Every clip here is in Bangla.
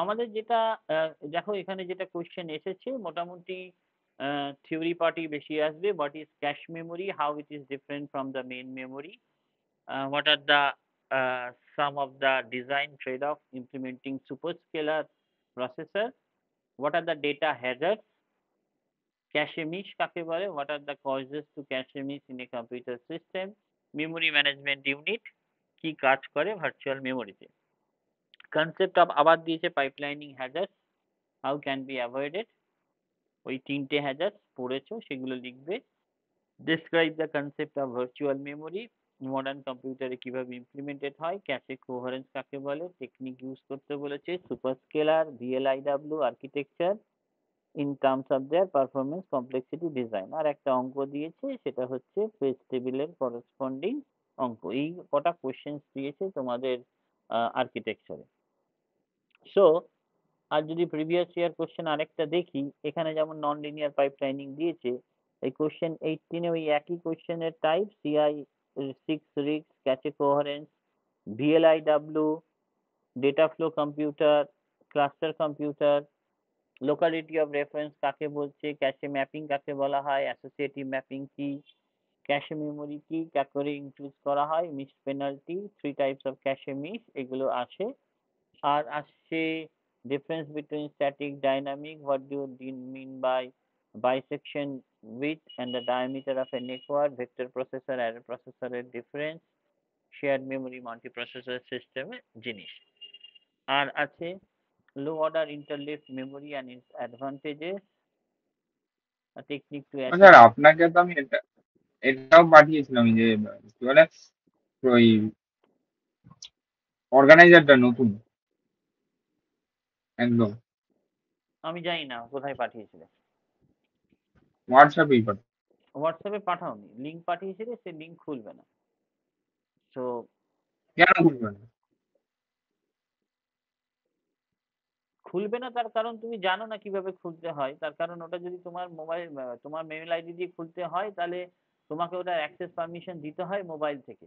আমাদের যেটা দেখো এখানে যেটা কোয়েশ্চেন এসেছে মোটামুটি থিওরি পার্টই বেশি আসবে। What is cache memory, how it is different from the main memory, what are the some of the design trade-off implementing superscalar processor, what are the data hazards, cache miss কাকে বলে, what are the causes to cache miss in a computer system, memory management unit কি কাজ করে ভার্চুয়াল মেমোরিতে, কনসেপ্ট অফ আবার দিয়েছে pipelining Hazard, how can be avoided, ওই তিনটে হ্যাজার্ড পড়েছো সেগুলো লিখবে। Describe the concept of virtual memory, modern কম্পিউটারে কিভাবে ইমপ্লিমেন্টেড হয়, ক্যাশে কোহারেন্স কাকে বলে, টেকনিক ইউজ করতে বলেছে, super scalar VLIW architecture in terms of their performance complexity design, আর একটা অঙ্ক দিয়েছে সেটা হচ্ছে পেজ টেবিলের করসপন্ডিং অঙ্ক। এই কটা কোশ্চেন দিয়েছে তোমাদের আর্কিটেকচারে। সো আর যদি প্রিভিয়াস ইয়ার কোশ্চেন আরেকটা দেখি, এখানে যেমন নন লিনিয়ার পাইপলাইনিং দিয়েছে, এই কোশ্চেন 18 ওই একই কোশ্চেনের type, CI 6 RISC, cache coherence, VLIW, data flow computer, cluster computer, locality of reference কাকে বলছে, ক্যাশে ম্যাপিং কাকে বলা হয়, অ্যাসোসিয়েটিভ ম্যাপিং কি, ক্যাশে মেমোরি কি, কাকে করে ইনক্লুড করা হয়, miss penalty, 3 types of cache miss, এগুলো আসে। আর আসছে difference between static dynamic, what do you mean by bisection width and the diameter of a network, vector processor array processor এর difference, shared memory multiprocessor system এর জিনিস। আর আছে low order interleaved memory and its advantages, a technique to sir achieve। আপনাকে তো আমি এটাও পাঠিয়েছিলাম যে কি বলে ওই অর্গানাইজারটা নতুন একদম আমি জানি না কোথায় পাঠিয়েছিলে, হোয়াটসঅ্যাপেই পাঠান। হোয়াটসঅ্যাপে পাঠাওনি, লিঙ্ক পাঠিয়েছিলে, সে লিঙ্ক খুলবে না। সো কেন বুঝবেন? খুলবে না তার কারণ তুমি জানো না কিভাবে খুলতে হয়। তার কারণ ওটা যদি তোমার মোবাইল, তোমার মেইল আইডি দিয়ে খুলতে হয় তাহলে তোমাকে ওটা অ্যাক্সেস পারমিশন দিতে হয় মোবাইল থেকে,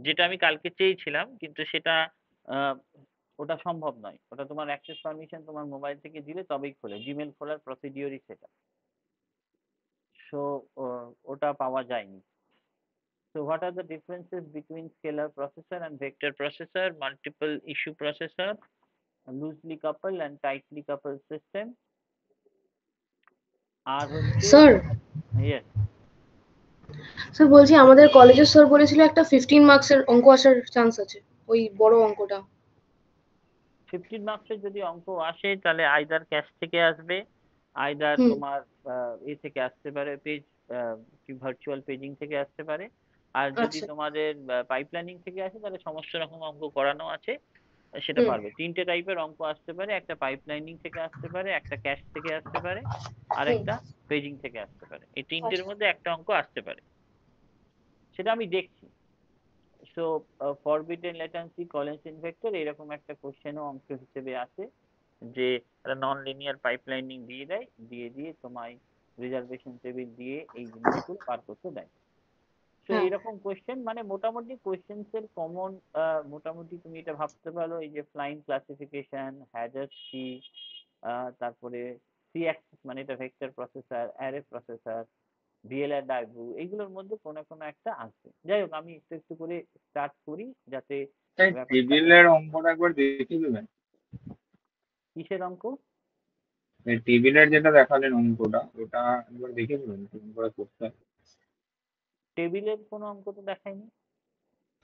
যেটা আমি কালকে চেয়েছিলাম কিন্তু সেটা আহ, ওটা সম্ভব নয়। ওটা তোমার অ্যাক্সেস পারমিশন তোমার মোবাইল থেকে দিলে তবেই খোলে, জিমেল খোলার প্রসিডিওরই সেটা। সো ওটা পাওয়া যায়নি। So what are the differences between scalar processor and vector processor, multiple issue processor, loosely coupled and tightly coupled system, আর হচ্ছে স্যার ইয়েস। স্যার বলছি আমাদের কলেজের স্যার বলেছিল একটা 15 মার্কসের অঙ্ক আসার চান্স আছে, ওই বড় অঙ্কটা। 15 মার্কসের যদি অঙ্ক আসে তাহলে আইদার ক্যাশ থেকে আসবে, আইদার হুম। তোমার এ থেকে আসতে পারে, পেজ ভার্চুয়াল পেজিং থেকে আসতে পারে। আর যদি আচ্ছা। তোমাদের পাইপলাইনিং থেকে আসে তাহলে সমস্ত রকম অঙ্ক করানো আছে, সেটা হুম। পারবে। তিনটে টাইপের অঙ্ক আসতে পারে, একটা পাইপলাইনিং থেকে আসতে পারে, একটা ক্যাশ থেকে আসতে পারে, আর হুম। একটা পেজিং থেকে আসতে পারে। এই তিনটের আচ্ছা। মধ্যে একটা অঙ্ক আসতে পারে, সেটা আমি দেখছি। সো ফরবিডেন লেটেন্সি কলেন্স ইনভেক্টর এরকম একটা কোশ্চেনও অঙ্ক হিসেবে আছে, যে নন লিনিয়ার পাইপলাইনিং দিয়ে দেয়, দিয়ে তোমায় রিজার্ভেশন টেবিল দিয়ে এই জিনিসগুলো পার করতে দেয়। তো হ্যাঁ। এইরকম কোশ্চেন মানে মোটামুটি কোশ্চেন্স এর কমন, মোটামুটি তুমি এটা ভাবতে পারো, এই যে ফ্লাইং ক্লাসিফিকেশন, হ্যাজার্ড কি, তারপরে সি অ্যাক্সিস মানে এটা ভেক্টর প্রসেসর, অ্যারে প্রসেসর, ভিএলআর ডাইভু, এইগুলোর মধ্যে কোনো কোনো একটা আসবে। যাই হোক আমি একটু একটু করে স্টার্ট করি যাতে তাই ব্যাপারটা। টেবিলের অঙ্কটা একবার দেখে দেবেন। কিসের অঙ্ক? এই টেবিলের যেটা দেখালেন অঙ্কটা ওটা একবার দেখে দেবেন কেমন করে করতে হয়। টেবিলের কোনো অঙ্ক তো দেখায়নি।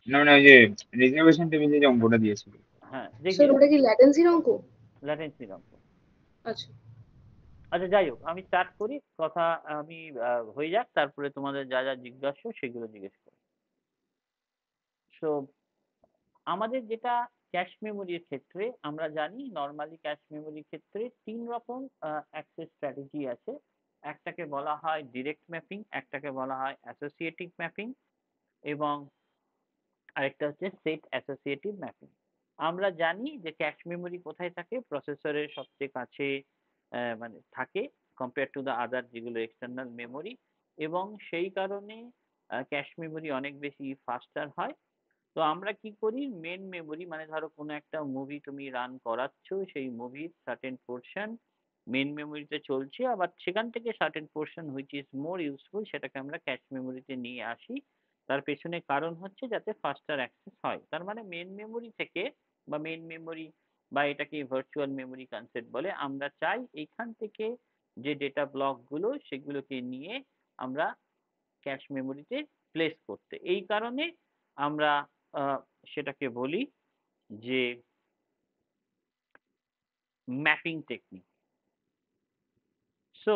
না মানে ওই যে রিজার্ভেশন টেবিলে যে অঙ্কটা দিয়েছিল। হ্যাঁ স্যার দেখিয়ে ওটা কি ল্যাটেন্সির অঙ্ক? ল্যাটেন্সির অঙ্ক। আচ্ছা। আচ্ছা যাই হোক আমি স্টার্ট করি কথা, আমি হয়ে যাক তারপরে তোমাদের যা যা জিজ্ঞাসা সেগুলো জিজ্ঞেস করো। সো আমাদের যেটা ক্যাশ মেমোরির ক্ষেত্রে আমরা জানি, নর্মালি ক্যাশ মেমোরির ক্ষেত্রে তিন রকম অ্যাক্সেস স্ট্র্যাটেজি আছে। একটাকে বলা হয় ডিরেক্ট ম্যাপিং, একটাকে বলা হয় অ্যাসোসিয়েটিভ ম্যাপিং, এবং আরেকটা হচ্ছে সেট অ্যাসোসিয়েটিভ ম্যাপিং। আমরা জানি যে ক্যাশ মেমোরি কোথায় থাকে, প্রসেসরের সবচেয়ে কাছে মানে থাকে কম্পেয়ার টু দ্য আদার যেগুলো এক্সটার্নাল মেমোরি, এবং সেই কারণে ক্যাশ মেমোরি অনেক বেশি ফাস্টার হয়। তো আমরা কি করি মেইন মেমোরি মানে ধরো কোনো একটা মুভি তুমি রান করাচ্ছ, সেই মুভির সার্টেন পোর্শন মেইন মেমোরিতে চলছে, আবার সেখান থেকে certain portion which is more useful সেটাকে আমরা ক্যাশ মেমোরিতে নিয়ে আসি। তার পেছনে কারণ হচ্ছে যাতে ফাস্টার অ্যাক্সেস হয়। তার মানে মেইন মেমোরি থেকে বা মেইন মেমোরি বা এটাকে ভার্চুয়াল মেমোরি কনসেপ্ট বলে, আমরা চাই এইখান থেকে যে ডেটা ব্লকগুলো সেগুলোকে নিয়ে আমরা ক্যাশ মেমোরিতে প্লেস করতে। এই কারণে আমরা আ সেটাকে বলি যে mapping technique. So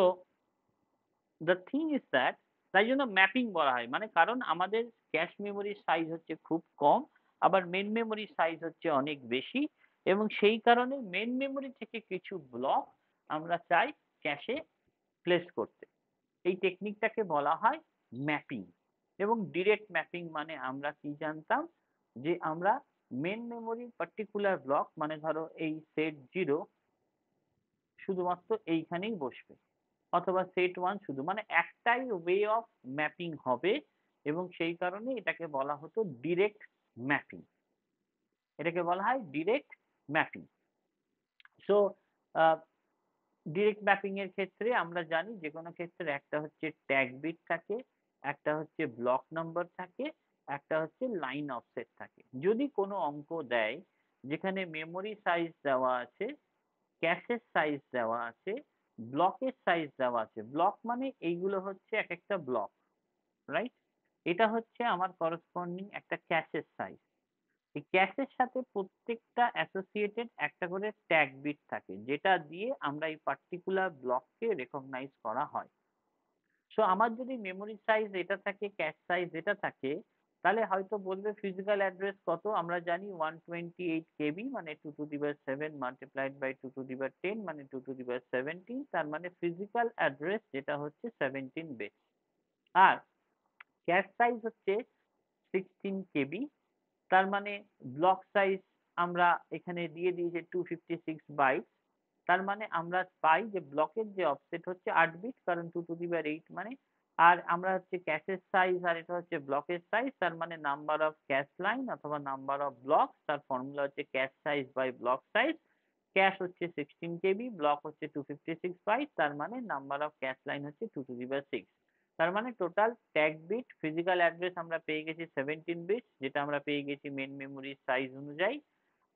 the thing is that তাই জন্য ম্যাপিং বলা হয়। মানে কারণ আমাদের ক্যাশ মেমোরির সাইজ হচ্ছে খুব কম, আবার মেইন মেমোরির সাইজ হচ্ছে অনেক বেশি এবং সেই কারণে মেইন মেমোরি থেকে কিছু ব্লক আমরা চাই ক্যাশে প্লেস করতে। এই টেকনিকটাকে বলা হয় ম্যাপিং। এবং ডিরেক্ট ম্যাপিং মানে আমরা কি জানতাম? যে আমরা মেইন মেমোরির পার্টিকুলার ব্লক মানে ধরো এই সেট 0 শুধুমাত্র এইখানেই বসবে। অথবা সেট 1 শুধু মানে একটাই ওয়ে অফ ম্যাপিং হবে এবং সেই কারণে এটাকে বলা হতো ডিরেক্ট ম্যাপিং। এটাকে বলা হয় ডিরেক্ট ম্যাপিং। সো আ ডিরেক্ট ম্যাপিং এর ক্ষেত্রে আমরা জানি যেকোনো ক্ষেত্রে একটা হচ্ছে ট্যাগ বিট থাকে, একটা হচ্ছে ব্লক নাম্বার থাকে, একটা হচ্ছে লাইন অফসেট থাকে। যদি কোনো অঙ্ক দেয় যেখানে মেমোরি সাইজ দেওয়া আছে, ক্যাশের সাইজ দেওয়া আছে, ব্লকের সাইজ দেওয়া আছে। ব্লক মানে এইগুলো হচ্ছে একেকটা ব্লক, রাইট? এটা হচ্ছে আমার করসপন্ডিং একটা ক্যাশের সাইজ। এই ক্যাশের সাথে প্রত্যেকটা অ্যাসোসিয়েটেড একটা করে ট্যাগ বিট থাকে, যেটা দিয়ে আমরা এই পার্টিকুলার ব্লককে রেকগনাইজ করা হয়। সো আমার যদি মেমোরি সাইজ এটা থাকে, ক্যাশ সাইজ এটা থাকে, তাহলে হয়তো বলবে ফিজিক্যাল অ্যাড্রেস কত? আমরা জানি 128 কেবি মানে 2 to the power 7 multiplied by 2 to the power 10 মানে 2 টু দি পাওয়ার 17। তার মানে ফিজিক্যাল অ্যাড্রেস যেটা হচ্ছে 17 বিট। আর ক্যাশ সাইজ হচ্ছে 16 কেবি। তার মানে ব্লক সাইজ আমরা এখানে দিয়ে দিই যে 256 বাইট। তার মানে আমরা পাই যে ব্লকের যে অফসেট হচ্ছে 8 বিট, কারণ 2 টু দি পাওয়ার 8 মানে। আর আমরা হচ্ছে ক্যাশের সাইজ আর এটা হচ্ছে ব্লকের সাইজ, তার মানে নাম্বার অফ ক্যাশ লাইন অথবা নাম্বার অফ ব্লক, তার ফর্মুলা হচ্ছে cache size by block size. Cache হচ্ছে 16 কেবি, ব্লক হচ্ছে 256 বাইট, তার মানে নাম্বার অফ ক্যাশ লাইন হচ্ছে 2 টু দি পাওয়ার 6। তার মানে total tag bit physical address আমরা পেয়ে গেছি 17 বিট, যেটা আমরা পেয়ে গেছি মেইন মেমোরির সাইজ অনুযায়ী।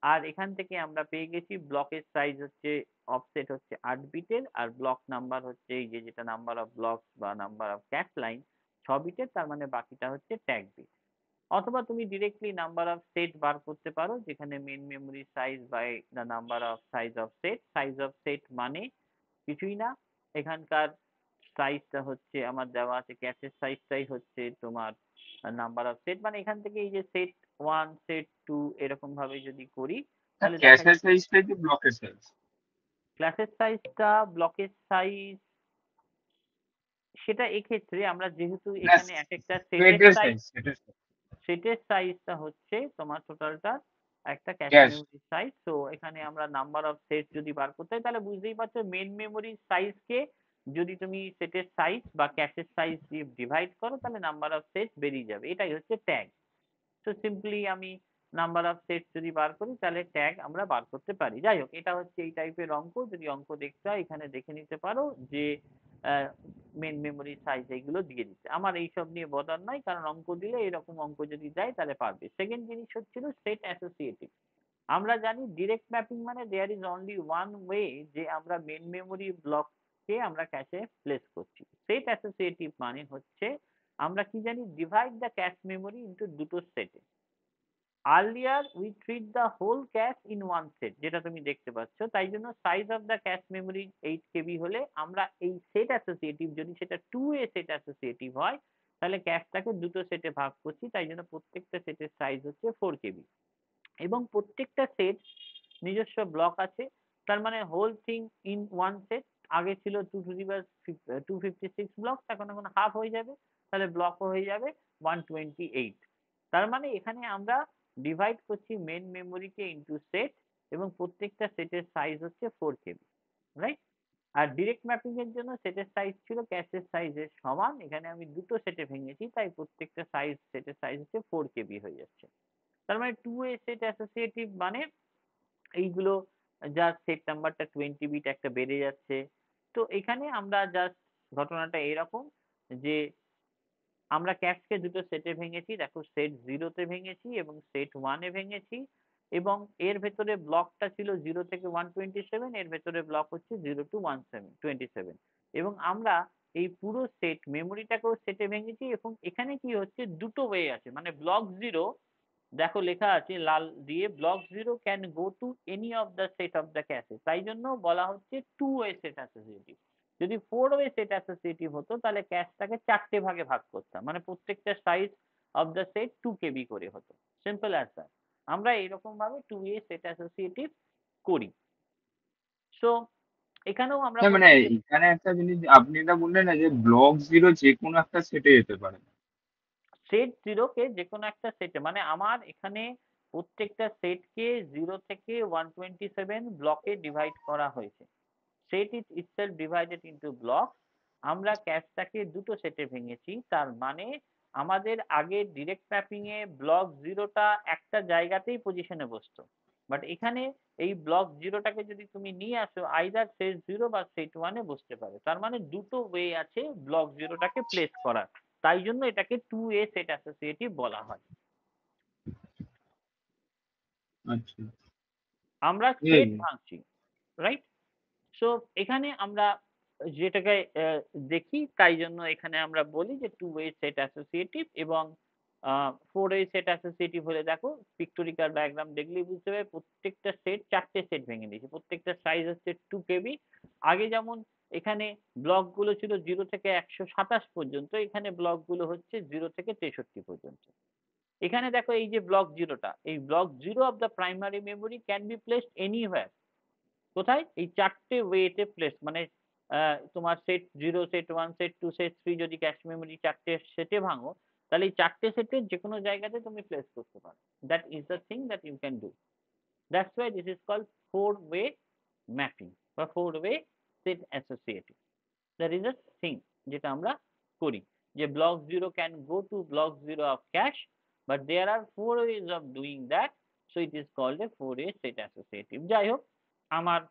আর এখান থেকে আমরা পেয়ে গেছি ব্লকের সাইজ হচ্ছে অফসেট হচ্ছে 8 বিটের, আর ব্লক নাম্বার হচ্ছে এই যে যেটা নাম্বার অফ ব্লকস বা নাম্বার অফ ক্যাশ লাইন 6 বিটের, তার মানে বাকিটা হচ্ছে ট্যাগ বিট। অথবা তুমি ডিরেক্টলি নাম্বার অফ সেট বার করতে পারো, যেখানে main memory size by the number of size of set. Size of set মানে কিছুই না, এখানকার সাইজটা হচ্ছে আমার দেওয়া আছে, ক্যাশের সাইজটাই হচ্ছে তোমার নাম্বার অফ সেট। মানে এখান থেকে এই যে সেট 1 সেট 2 এরকম ভাবে যদি করি তাহলে দেখা ক্যাশের সাইজটাই কি ব্লকের সাইজ? ক্লাসের সাইজটা ব্লকের সাইজ সেটা এক্ষেত্রে আমরা যেহেতু এখানে এক একটা সেটের সাইজ, সেটের সাইজটা হচ্ছে তোমার টোটালটা একটা ক্যাশ ক্যাশ। Memory size. তো এখানে আমরা নাম্বার অফ সেট যদি বার করতে হয় তাহলে বুঝতেই পারছো মেইন মেমোরির সাইজকে যদি তুমি সেটের সাইজ বা ক্যাশের সাইজ দিয়ে ডিভাইড করো তাহলে নাম্বার অফ সেট বেরিয়ে যাবে। এটাই হচ্ছে ট্যাগ। তো সিম্পলি আমি নাম্বার অফ সেট যদি বার করি তাহলে ট্যাগ আমরা বার করতে পারি। যাই হোক, এটা হচ্ছে এই টাইপের অঙ্ক। যদি অঙ্ক দেখতে হয় এখানে দেখে নিতে পারো যে মেইন মেমোরি সাইজ এইগুলো দিয়ে দিচ্ছে। আমার এইসব নিয়ে বদার নাই, কারণ অঙ্ক দিলে এরকম অঙ্ক যদি দেয় তাহলে পারবে। সেকেন্ড জিনিস হচ্ছিল সেট অ্যাসোসিয়েটিভ। আমরা জানি ডিরেক্ট ম্যাপিং মানে there is only one way, যে আমরা মেইন মেমোরি ব্লককে আমরা ক্যাশে প্লেস করছি। সেট অ্যাসোসিয়েটিভ মানে হচ্ছে আমরা কি জানি divide the cache memory into দুটো সেটে। Earlier we treat the whole cache in one set, যেটা তুমি দেখতে পাচ্ছ। তাই জন্য size of the cache memory 8 কেবি হলে আমরা এই সেট অ্যাসোসিয়েটিভ যদি সেটা 2 এ সেট অ্যাসোসিয়েটিভ হয় তাহলে ক্যাশটাকে দুটো সেটে ভাগ করছি। তাই জন্য প্রত্যেকটা সেটের সাইজ হচ্ছে 4 কেবি এবং প্রত্যেকটা সেট নিজস্ব ব্লক আছে। তার মানে whole thing in one set. আগে ছিল 2 টু দি পাওয়ার 256 ব্লক, এখন হাফ হয়ে যাবে, তাহলে ব্লকও হয়ে যাবে 128। তার মানে এখানে আমরা ডিভাইড করছি মেইন মেমোরিকে ইনটু সেট এবং প্রত্যেকটা সেটের সাইজ হচ্ছে 4 কেবি, রাইট? আর ডিরেক্ট ম্যাপিং এর জন্য সেটের সাইজ ছিল ক্যাশের সাইজের সমান, এখানে আমি দুটো সেটে ভেঙেছি তাই প্রত্যেকটা সাইজ সেটের সাইজ হচ্ছে 4 কেবি হয়ে যাচ্ছে। তার মানে 2A সেট অ্যাসোসিয়েটিভ মানে এইগুলো জাস্ট সেট নাম্বারটা 20 বিট একটা বেড়ে যাচ্ছে। তো এখানে আমরা জাস্ট ঘটনাটা এরকম যে আমরা ক্যাশকে দুটো সেটে ভেঙেছি। দেখো সেট 0 তে ভেঙেছি এবং সেট 1 এ ভেঙেছি এবং এর ভেতরে ব্লকটা ছিল 0 থেকে 127, এর ভেতরে ব্লক হচ্ছে 0 to 127 এবং আমরা এই পুরো সেট মেমোরিটাকেও সেটে ভেঙেছি এবং এখানে কি হচ্ছে দুটো ওয়ে আছে। মানে ব্লক 0 দেখো লেখা আছে লাল দিয়ে block 0 can go to any of the set of the cache. তাই জন্য বলা হচ্ছে 2 ওয়ে সেট অ্যাসোসিয়েটিভ। যদি 4 ওয়ে সেট অ্যাসোসিয়েটিভ হতো তাহলে ক্যাশটাকে 4টে ভাগে ভাগ করতাম। মানে প্রত্যেকটা size of the set 2 KB করে হতো। Simple as that. আমরা এইরকম ভাবে 2A সেট অ্যাসোসিয়েটিভ করি। সো এখানেও আমরা হ্যাঁ, মানে বলছি যে এখানে একটা জিনিস আপনি এটা বললেন না যে ব্লক 0 যেকোনো একটা সেটে যেতে পারে। সেট 0 কে যেকোনো একটা সেটে মানে আমার এখানে প্রত্যেকটা সেটকে 0 থেকে 127 ব্লকে ডিভাইড করা হয়েছে। Set is itself divided into block. আমরা ক্যাশটাকে দুটো সেটে ভেঙেছি। তার মানে আমাদের আগে ডিরেক্ট ম্যাপিং এ ব্লক 0 টা একটা জায়গাতেই পজিশনে বসতো। বাট এখানে এই ব্লক 0 টাকে যদি তুমি নিয়ে আসো আইদার সেট 0 বা সেট 1 এ বসতে পারে। তার মানে দুটো ওয়ে আছে ব্লক 0 টাকে প্লেস করার। তাই জন্য এটাকে 2A সেট অ্যাসোসিয়েটিভ বলা হয়। আচ্ছা। আমরা এই সেট ভাঙছি, রাইট? সো এখানে আমরা যেটাকে দেখি তাই জন্য এখানে আমরা বলি যে 2A সেট অ্যাসোসিয়েটিভ এবং 4A সেট অ্যাসোসিয়েটিভ হলে দেখো পিক্টোরিক্যাল ডায়াগ্রাম দেখলেই বুঝতে পারবে প্রত্যেকটা সেট 4টে সেট ভেঙে দিয়েছে। প্রত্যেকটা সাইজ হচ্ছে 2 KB। আগে যেমন এখানে ব্লকগুলো ছিল 0 থেকে 127 পর্যন্ত, এখানে ব্লকগুলো হচ্ছে 0 থেকে 63 পর্যন্ত। এখানে দেখো এই যে ব্লক 0 টা, এই block 0 of the primary memory can be placed anywhere. কোথায়? এই 4টে ওয়েতে প্লেস মানে তোমার সেট 0, সেট 1, সেট 2, সেট 3 যদি ক্যাশ মেমোরি 4টে সেটে ভাঙো, তাহলে এই 4টে সেটের যেকোনো জায়গাতে তুমি প্লেস করতে পারো। That is the thing that you can do. That's why this is called 4-ওয়ে ম্যাপিং বা 4-ওয়ে set associative. That is the thing যেটা আমরা করি। যে block 0 can go to block 0 of cache, but there are 4 ways of doing that. So it is called a 4-ওয়ে সেট অ্যাসোসিয়েটিভ। যাই হোক, আমার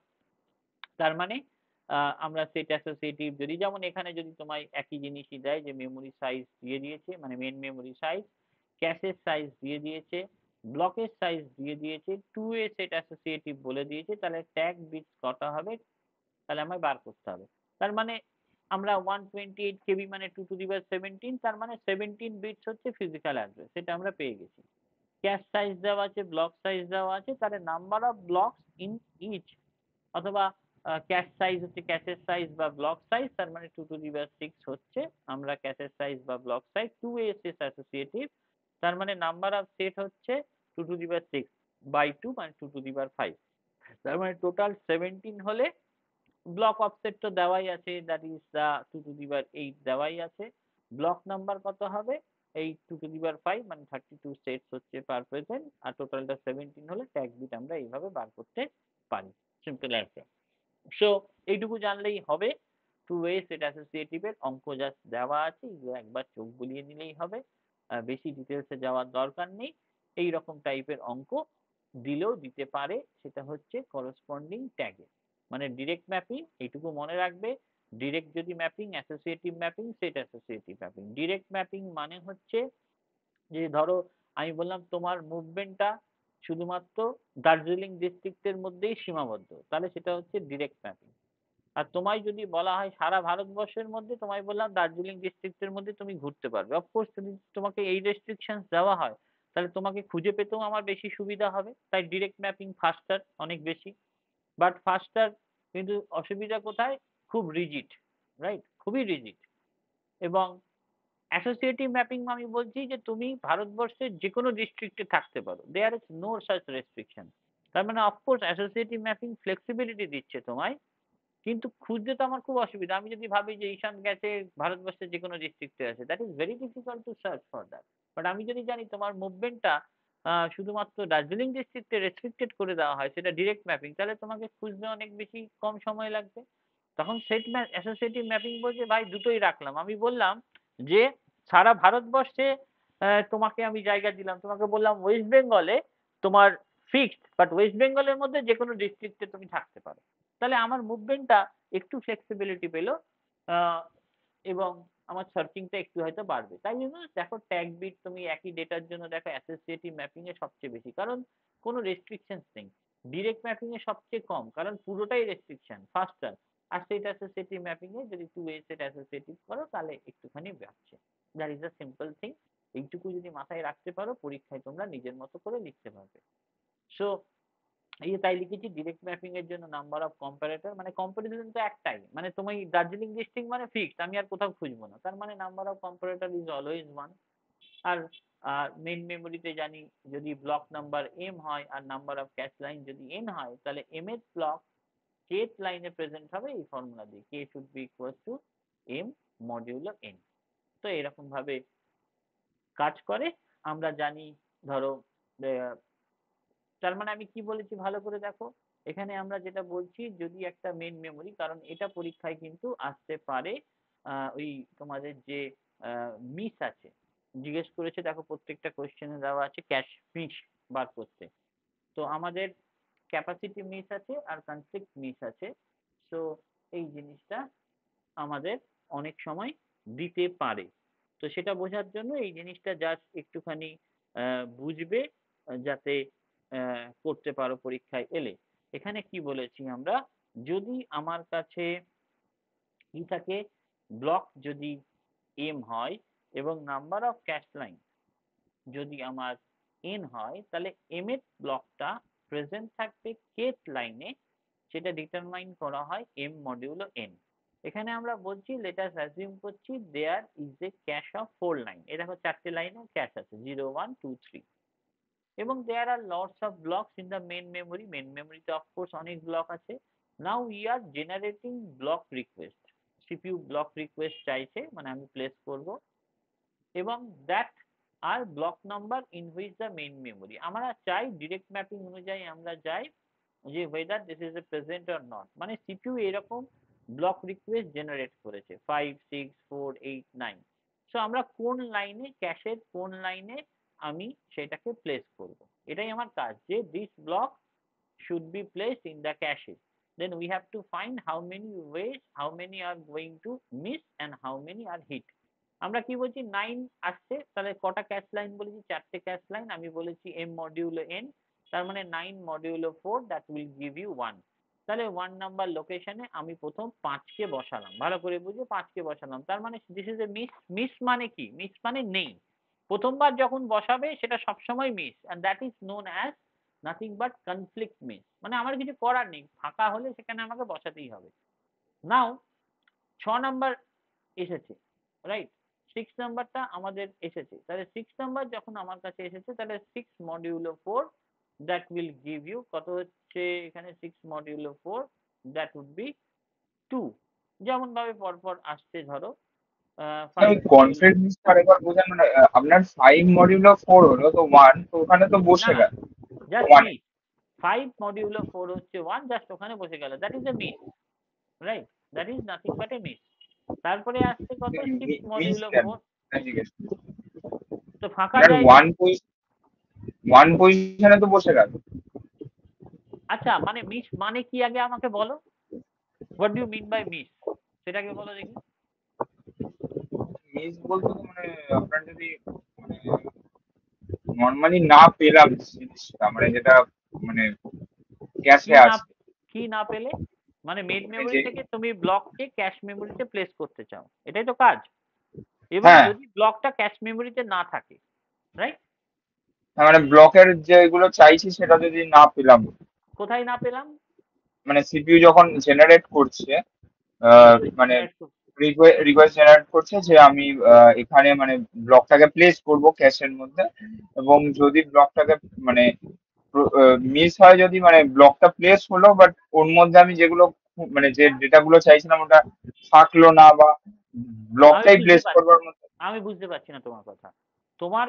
তার মানে আমরা সেট অ্যাসোসিয়েটিভ যদি যেমন এখানে যদি তোমায় একই জিনিসই দেয় যে মেমোরি সাইজ দিয়ে দিয়েছে মানে মেন মেমোরি সাইজ, ক্যাশের সাইজ দিয়ে দিয়েছে, ব্লকের সাইজ দিয়ে দিয়েছে, 2A সেট অ্যাসোসিয়েটিভ বলে দিয়েছে, তাহলে ট্যাগ বিটস কটা হবে তাহলে আমায় বার করতে হবে। তার মানে আমরা 128 KB মানে 2 টু দি পাওয়ার 17, তার মানে 17 বিটস হচ্ছে ফিজিক্যাল অ্যাড্রেস। সেটা আমরা পেয়ে গেছি। ক্যাশ সাইজ দেওয়া আছে, ব্লক সাইজ দেওয়া আছে, তাহলে number of blocks in each অথবা ক্যাশ সাইজ হচ্ছে ক্যাশের সাইজ বা ব্লক সাইজ, তার মানে 2 টু দি পাওয়ার 6 হচ্ছে আমরা ক্যাশের সাইজ বা block size. 2A set associative তার মানে নাম্বার অফ সেট হচ্ছে 2 টু দি পাওয়ার 6 বাই 2 মানে 2 টু দি পাওয়ার 5। তার মানে টোটাল 17 হলে ব্লক অফসেট তো দেওয়াই আছে, that is the 2 to the power 8 দেওয়াই আছে। ব্লক নাম্বার কত হবে? এই 2 টু দি পাওয়ার 5 মানে 32 সেটস হচ্ছে পার প্রেজেন্ট, আর টোটালটা 17 হলে ট্যাগ বিট আমরা এইভাবে বার করতে পারি। Simple as that. সো এইটুকু জানলেই হবে। 2A সেট অ্যাসোসিয়েটিভ এর অঙ্ক জাস্ট দেওয়া আছে, এগুলো একবার চোখ বুলিয়ে নিলেই হবে। বেশি ডিটেলসে যাওয়ার দরকার নেই। এই রকম টাইপের অঙ্ক দিলেও দিতে পারে, সেটা হচ্ছে করসপন্ডিং ট্যাগে। মানে ডিরেক্ট ম্যাপিং এইটুকু মনে রাখবে, ডিরেক্ট যদি mapping, associative mapping, set associative mapping. Direct mapping মানে হচ্ছে যে ধরো আমি বললাম তোমার মুভমেন্টটা শুধুমাত্র দার্জিলিং ডিস্ট্রিক্টের মধ্যেই সীমাবদ্ধ, তাহলে সেটা হচ্ছে ডিরেক্ট ম্যাপিং। আর তোমায় যদি বলা হয় সারা ভারতবর্ষের মধ্যে, তোমায় বললাম দার্জিলিং ডিস্ট্রিক্টের মধ্যে তুমি ঘুরতে পারবে। অফকোর্স যদি তোমাকে এই রেস্ট্রিকশনস দেওয়া হয় তাহলে তোমাকে খুঁজে পেতেও আমার বেশি সুবিধা হবে। তাই ডিরেক্ট ম্যাপিং ফাস্টার অনেক বেশি। বাট ফাস্টার কিন্তু অসুবিধা কোথায়? খুব রিজিড, রাইট? খুবই রিজিড। এবং অ্যাসোসিয়েটিভ ম্যাপিং আমি বলছি যে তুমি ভারতবর্ষের যেকোনো ডিস্ট্রিক্টে থাকতে পারো। There is no such restriction. তার মানে অফকোর্স অ্যাসোসিয়েটিভ ম্যাপিং ফ্লেক্সিবিলিটি দিচ্ছে তোমায়, কিন্তু খুঁজতে তো আমার খুব অসুবিধা। আমি যদি ভাবি যে ঈশান গেছে ভারতবর্ষের যেকোনো ডিস্ট্রিক্টে আছে, that is very difficult to search for that. But আমি যদি জানি তোমার মুভমেন্টটা শুধুমাত্র দার্জিলিং ডিস্ট্রিক্টে রেস্ট্রিক্টেড করে দেওয়া হয়, সেটা ডিরেক্ট ম্যাপিং, তাহলে তোমাকে খুঁজতে অনেক বেশি কম সময় লাগবে। তখন সেট অ্যাসোসিয়েটিভ ম্যাপিং বলছে ভাই দুটোই রাখলাম। আমি বললাম যে সারা ভারতবর্ষে তোমাকে আমি জায়গা দিলাম, তোমাকে বললাম ওয়েস্ট বেঙ্গলে তোমার ফিক্সড, বাট ওয়েস্ট বেঙ্গলের মধ্যে যে কোনো ডিস্ট্রিক্টে তুমি থাকতে পারো। তাহলে আমার মুভমেন্টটা একটু ফ্লেক্সিবিলিটি পেল, এবং আমার সার্চিংটা একটু হয়তো বাড়বে। তাই জন্য দেখো ট্যাগ বিট তুমি একই ডেটার জন্য দেখো অ্যাসোসিয়েটিভ ম্যাপিং এ সবচেয়ে বেশি, কারণ কোনো রেস্ট্রিকশনস নেই। ডিরেক্ট ম্যাপিং এ সবচেয়ে কম, কারণ পুরোটাই রেস্ট্রিকশন ফাস্টার। আর সেটা অ্যাসোসিয়েটিভ ম্যাপিং এ যদি 2 এ সেট অ্যাসোসিয়েটিভ করো তাহলে একটুখানি বাড়ছে। That is a simple thing. এইটুকু যদি মাথায় রাখতে পারো, পরীক্ষায় তোমরা নিজের মতো করে লিখতে পারবে। সো এই যে তাই লিখেছি ডিরেক্ট ম্যাপিং এর জন্য নাম্বার অফ কম্পারেটর, মানে কম্পারিজন তো একটাই, মানে তুমি দার্জিলিং ডিস্ট্রিক্ট মানে ফিক্সড, আমি আর কোথাও খুঁজবো না, তার মানে number of comparator is always 1। আর মেইন মেমোরিতে জানি যদি ব্লক নাম্বার m হয় আর নাম্বার অফ ক্যাশ লাইন যদি n হয়, তাহলে m এর ব্লক kth লাইনে প্রেজেন্ট হবে এই ফর্মুলা দিয়ে, k should be equal to m modulo n। তো এরকম ভাবে কাজ করে। আমরা জানি ধরো তার মানে আমি কি বলেছি ভালো করে দেখো, এখানে আমরা যেটা বলছি যদি একটা মেইন মেমোরি, কারণ এটা পরীক্ষায় কিন্তু আসতে পারে, ওই তোমাদের যে মিস আছে জিজ্ঞেস করেছে, দেখো প্রত্যেকটা কোশ্চেনে দেওয়া আছে ক্যাশ মিস বার করতে। তো আমাদের ক্যাপাসিটি মিস আছে আর কনফ্লিক্ট মিস আছে। তো এই জিনিসটা আমাদের অনেক সময় দিতে পারে। তো সেটা বোঝার জন্য এই জিনিসটা জাস্ট একটুখানি বুঝবে, যাতে করতে পারো পরীক্ষায় এলে। এখানে কি বলেছি আমরা, যদি আমার কাছে কি থাকে, ব্লক যদি m হয় এবং নাম্বার অফ ক্যাশ লাইন যদি আমার n হয়, তাহলে m এর ব্লকটা প্রেজেন্ট থাকবে kth লাইনে, সেটা ডিটারমাইন করা হয় m মডিউলো n। এখানে আমরা বলছি লেট আস অ্যাজিউম করছি there is a cache of 4 line, এই দেখো 4টে লাইনে ক্যাশ আছে 0 1 2 3, এবং there are lots of blocks in the main memory, main মেমোরিতে অফকোর্স অনেক ব্লক আছে। Now we are generating block request, CPU block request চাইছে, মানে আমি প্লেস করব, এবং that are block number in which the main memory. আমরা চাই ডিরেক্ট ম্যাপিং অনুযায়ী আমরা চাই যে whether this is a present or not, মানে সিপিইউ এরকম ব্লক রিকোয়েস্ট জেনারেট করেছে 5 6 4 8 9। সো আমরা কোন লাইনে, ক্যাশের কোন লাইনে আমি সেটাকে প্লেস করব, এটাই আমার কাজ, যে this block should be placed in the cache. Then we have to find how many ways, how many are going to miss and how many are hit. আমরা কি বলছি 9 আসছে, তাহলে কটা ক্যাশ লাইন বলেছি, 4টে ক্যাশ লাইন, আমি বলেছি m মডিউলো n, তার মানে 9 modulo 4 that will give you 1। তাহলে 1 নাম্বার লোকেশনে আমি প্রথম 5 কে বসালাম, ভালো করে বুঝো 5 কে বসালাম, তার মানে this is A miss. Miss মানে কি, মিস মানে নেই, প্রথমবার যখন বসাবে সেটা সবসময় miss, and that is known as nothing but conflict miss, মানে আমার কিছু করার নেই, ফাঁকা হলে সেখানে আমাকে বসাতেই হবে। নাও 6 নাম্বার এসেছে, রাইট, 6 নাম্বারটা আমাদের এসেছে, তাহলে 6 নাম্বার যখন আমার কাছে এসেছে, তাহলে 6 modulo 4 that will give you কত হচ্ছে এখানে, 6 মডিউলো 4 দ্যাট উড বি 2। যেমন ভাবে পরপর আসছে, ধরো ওই কনফ্লিক্ট মিস আরেকবার বোঝান, মানে আপনার 5 মডিউল অফ 4 হলো তো 1, তো ওখানে তো বসে গেল জাস্ট 1 মিস, 5 মডিউলো 4 হচ্ছে 1, জাস্ট ওখানে বসে গেল, that is A miss, right, that is nothing but A miss. তারপরে আসছে কত, 6 মডিউলো 4, তো ফাঁকা জায়গা, 1 পজিশনে তো বসে গেল। আচ্ছা মানে মিস মানে কি আগে আমাকে বলো, what do you mean by miss, সেটাকে বলো দেখি। মিস বলতে তো মানে আপনার যদি মানে নরমালি না পেলাম জিনিসটা, মানে যেটা মানে ক্যাশে আছে, কি না পেলে, মানে মেইন মেমোরি যে থেকে তুমি ব্লককে ক্যাশ মেমোরিতে প্লেস করতে চাও, এটাই তো কাজ। এবং হ্যাঁ যদি ব্লকটা ক্যাশ মেমোরিতে না থাকে, রাইট, মানে ব্লকের যেগুলো চাইছি সেটা যদি না পেলাম, কোথায় না পেলাম, মানে সিপিইউ যখন জেনারেট করছে, মানে রিকোয়েস্ট জেনারেট করছে যে আমি এখানে মানে ব্লকটাকে প্লেস করব ক্যাশের মধ্যে, এবং যদি ব্লকটাকে মানে মিস হয়, যদি মানে ব্লকটা প্লেস হলো বাট ওর মধ্যে আমি যেগুলো মানে যে ডেটাগুলো চাইছিলাম ওটা থাকলো না, বা ব্লকটাই প্লেস করবার মধ্যে। আমি বুঝতে পারছি না তোমার কথা। তোমার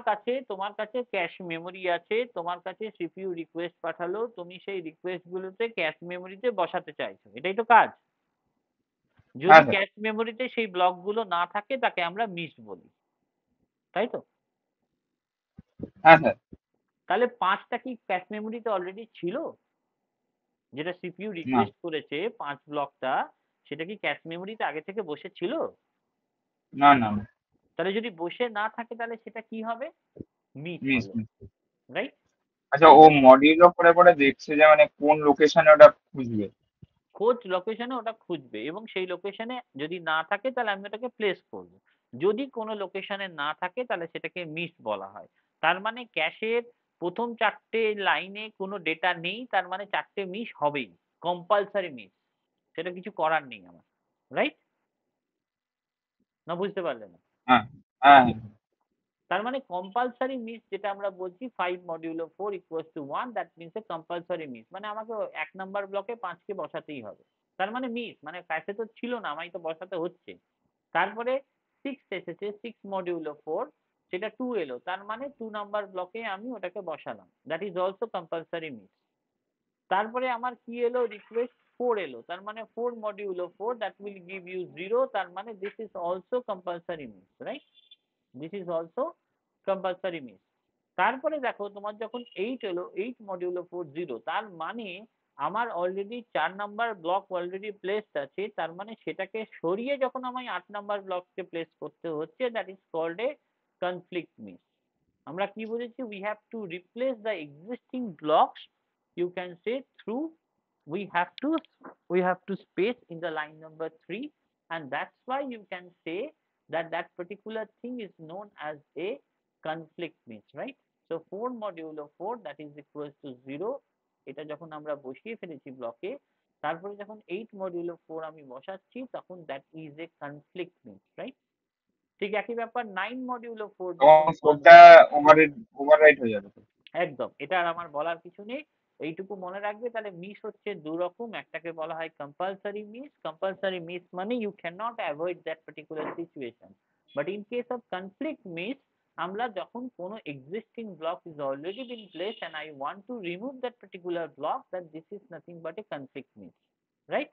কাছে ক্যাশ মেমোরি আছে, তোমার কাছে সিপিইউ রিকোয়েস্ট পাঠালো, তুমি সেই রিকোয়েস্ট গুলোতে ক্যাশ মেমোরিতে বসাতে চাইছো, এটাই তো কাজ। যদি হ্যাঁ স্যার। ক্যাশ মেমোরিতে সেই ব্লক গুলো না থাকে তাকে আমরা মিস বলি, তাই তো? হ্যাঁ স্যার। তাহলে 5টা কি ক্যাশ মেমোরিতে অলরেডি ছিল? যেটা সিপিইউ না রিকোয়েস্ট করেছে 5 ব্লকটা, সেটা কি ক্যাশ মেমোরিতে আগে থেকে বসে ছিল? না না না তাহলে যদি বসে না থাকে তাহলে সেটা কি হবে? মিস মিস হলো, মিস। রাইট? আচ্ছা, তাই ও না? মডিউলও করে করে দেখছে যে মানে কোন লোকেশনে ওটা খুঁজবে। খোঁজ লোকেশনে ওটা খুঁজবে এবং সেই লোকেশনে যদি না থাকে তাহলে আমি ওটাকে প্লেস করব। যদি কোনো লোকেশনে না থাকে তাহলে সেটাকে মিস বলা হয়। তার মানে ক্যাশের ১ম ৪ টে লাইনে কোনো ডেটা নেই, তার মানে ৪ টে মিস হবেই। Compulsory miss. সেটা কিছু করার নেই আমার। রাইট? না বুঝতে পারলে না? হ্যাঁ হ্যাঁ হ্যাঁ। তার মানে কম্পালসারি মিস যেটা আমরা বলছি 5 modulo 4 equals to 1, that means a compulsory miss. মানে আমাকে ১ নাম্বার ব্লকে ৫ কে বসাতেই হবে। তার মানে মিস মানে ক্যাশে তো ছিল না, আমায় তো বসাতে হচ্ছে। তারপরে 6 এসেছে 6 মডিউলো 4, সেটা 2 এলো। তার মানে 2 নাম্বার ব্লকে আমি ওটাকে বসালাম। That is also compulsory miss. তারপরে আমার কি এলো? রিকোয়েস্ট 4 এলো। তার মানে 4 modulo 4, that will give you 0। তার মানে this is also compulsory miss, right? This is also compulsory miss. তারপরে দেখো তোমার যখন 8 এলো, 8 মডিউলো 4 0, তার মানে আমার already 4 number block already placed আছে। তার মানে সেটাকে সরিয়ে যখন আমায় 8 নাম্বার ব্লককে প্লেস করতে হচ্ছে, that is called a conflict miss. আমরা কি বুঝেছি? we have to replace the existing blocks, you can say, through we have to we have to space in the line number 3, and that's why you can say that that particular thing is known as a conflict miss, right? So 4 modulo 4, that is equals to 0, এটা যখন আমরা বসিয়ে ফেলেছি ব্লকে, তারপরে যখন 8 modulo 4 আমি বসাচ্ছি তখন that is a conflict miss, right? ঠিক একই ব্যাপার 9 মডিউলো 4 এবং যখন কোডটা ওভাররাইট হয়ে যাবে। একদম এটা আর আমার বলার কিছু নেই। এইটুকু মনে রাখবে। তাহলে মিস হচ্ছে ২ রকম। একটাকে বলা হয় কম্পালসরি মিস। কম্পালসরি মিস মানে you cannot avoid that particular situation. But in case of conflict miss, আমরা যখন কোনো existing block is already been placed and I want to remove that particular block, then this is nothing but a conflict miss. Right?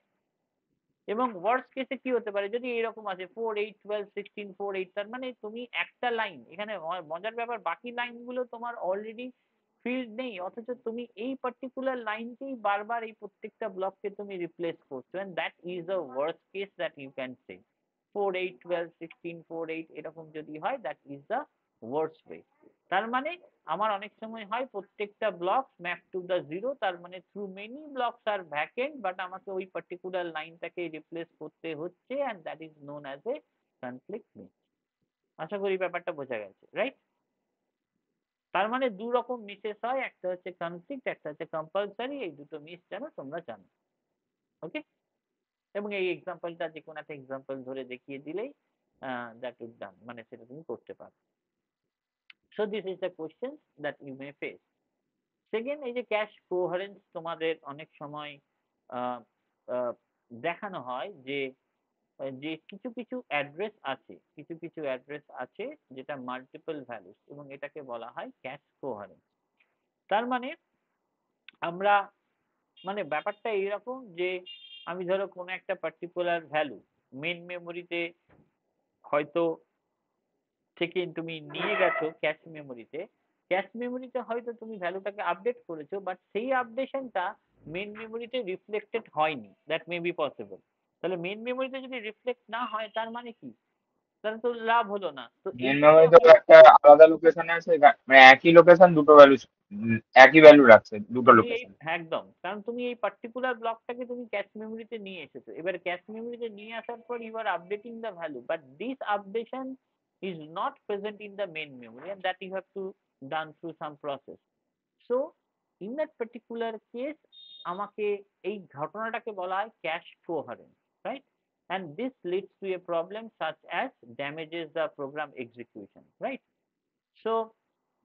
এবং ওয়ার্স্ট কেসে কি হতে পারে? যদি এরকম আছে 4, 8, 12, 16, 4, 8, তার মানে তুমি একটা লাইন, এখানে মজার ব্যাপার বাকি লাইনগুলো তোমার অলরেডি ফিল্ড নেই, অথচ তুমি এই পার্টিকুলার লাইনকেই বারবার এই প্রত্যেকটা ব্লককে তুমি রিপ্লেস করছো, and that is the worst case that you can say. 4, 8, 12, 16, 4, 8 এরকম যদি হয়, that is the worst way. তার মানে আমার অনেক সময় হয় প্রত্যেকটা block map to the zero, তার মানে through many blocks are vacant, but আমাকে ওই পার্টিকুলার লাইনটাকে রিপ্লেস করতে হচ্ছে, and that is known as a conflict miss. আশা করি ব্যাপারটা বোঝা গেছে, রাইট? তার মানে দু রকম মিসেস হয়, একটা হচ্ছে কনফ্লিক্ট, একটা হচ্ছে কম্পালসারি। এই দুটো মিস জানো, তোমরা জানো। ওকে? এবং এই এক্সাম্পলটা যে কোনো একটা এক্সাম্পল ধরে দেখিয়ে দিলেই দ্যাট উড ডান, মানে সেটা তুমি করতে পারো। So this is the question that you may face. Second, এই যে ক্যাশ কোহারেন্স তোমাদের অনেক সময় আহ, আহ, দেখানো হয় যে যে কিছু কিছু অ্যাড্রেস আছে, কিছু কিছু অ্যাড্রেস আছে যেটা মাল্টিপল ভ্যালুস, এবং এটাকে বলা হয় ক্যাশ কোহারেন্স। তার মানে আমরা মানে ব্যাপারটা এইরকম যে আমি ধরো কোনো একটা পার্টিকুলার ভ্যালু মেন মেমোরিতে হয়তো থেকে তুমি নিয়ে গেছো ক্যাশ মেমোরিতে, ক্যাশ মেমোরিতে হয়তো তুমি ভ্যালুটাকে আপডেট করেছো, বাট সেই আপডেশনটা মেন মেমোরিতে রিফ্লেক্টেড হয়নি, দ্যাট মে বি পসিবল। তাহলে মেন মেমোরিতে যদি রিফ্লেক্ট না হয় তার মানে কি? তাহলে তো লাভ হলো না। তো মেন এইটাকে মেমোরি তো হয় একটা আলাদা লোকেশনে আছে, মানে একই লোকেশন দুটো ভ্যালু, একই ভ্যালু রাখছে দুটো তুমি এই লোকেশন। একদম, কারণ তুমি এই পার্টিকুলার ব্লকটাকে তুমি ক্যাশ মেমোরিতে নিয়ে এসেছো, এবার ক্যাশ মেমোরিতে নিয়ে আসার পর you are updating the value, but this updation is not present in the main memory, and that you have to done through some process. So in that particular case আমাকে এই ঘটনাটাকে বলা হয় cash coherence, right? and this leads to a problem such as damages the program execution, right? so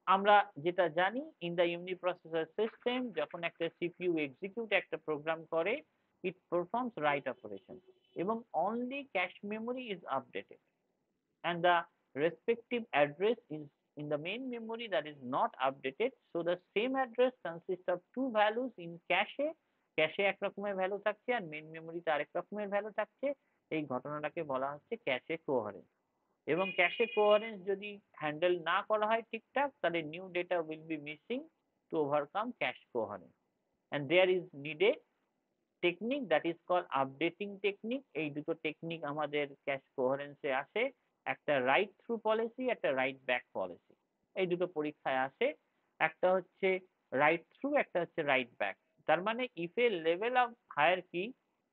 আমরা যেটা জানি ইন দ্য ইউনিপ্রসেসর সিস্টেম, যখন একটা সিপিইউ এক্সিকিউট একটা প্রোগ্রাম করে, ইট পারফর্মস রাইট অপারেশন এবং only cache memory is updated, and the respective address is in the main memory that is not updated. So the same address consists of two values in cache. ক্যাশে এক রকমের ভ্যালু থাকছে আর মেন মেমোরিতে আরেক রকমের ভ্যালু থাকছে। এই ঘটনাটাকে বলা হচ্ছে ক্যাশে কোহারেন্স। এবং ক্যাশে কোয়ারেন্স যদি হ্যান্ডেল না করা হয় ঠিকঠাক, তাহলে new data will be missing to overcome cash coherence, and there is needed technique that is call updating technique. এই দুটো টেকনিক আমাদের ক্যাশ কোহারেন্সে আসে, একটা রাইট থ্রু পলিসি, একটা রাইট ব্যাক পলিসি। এই দুটো পরীক্ষায় আসে, একটা হচ্ছে রাইট থ্রু, একটা হচ্ছে রাইট ব্যাক। তার মানে if A level of hierarchy,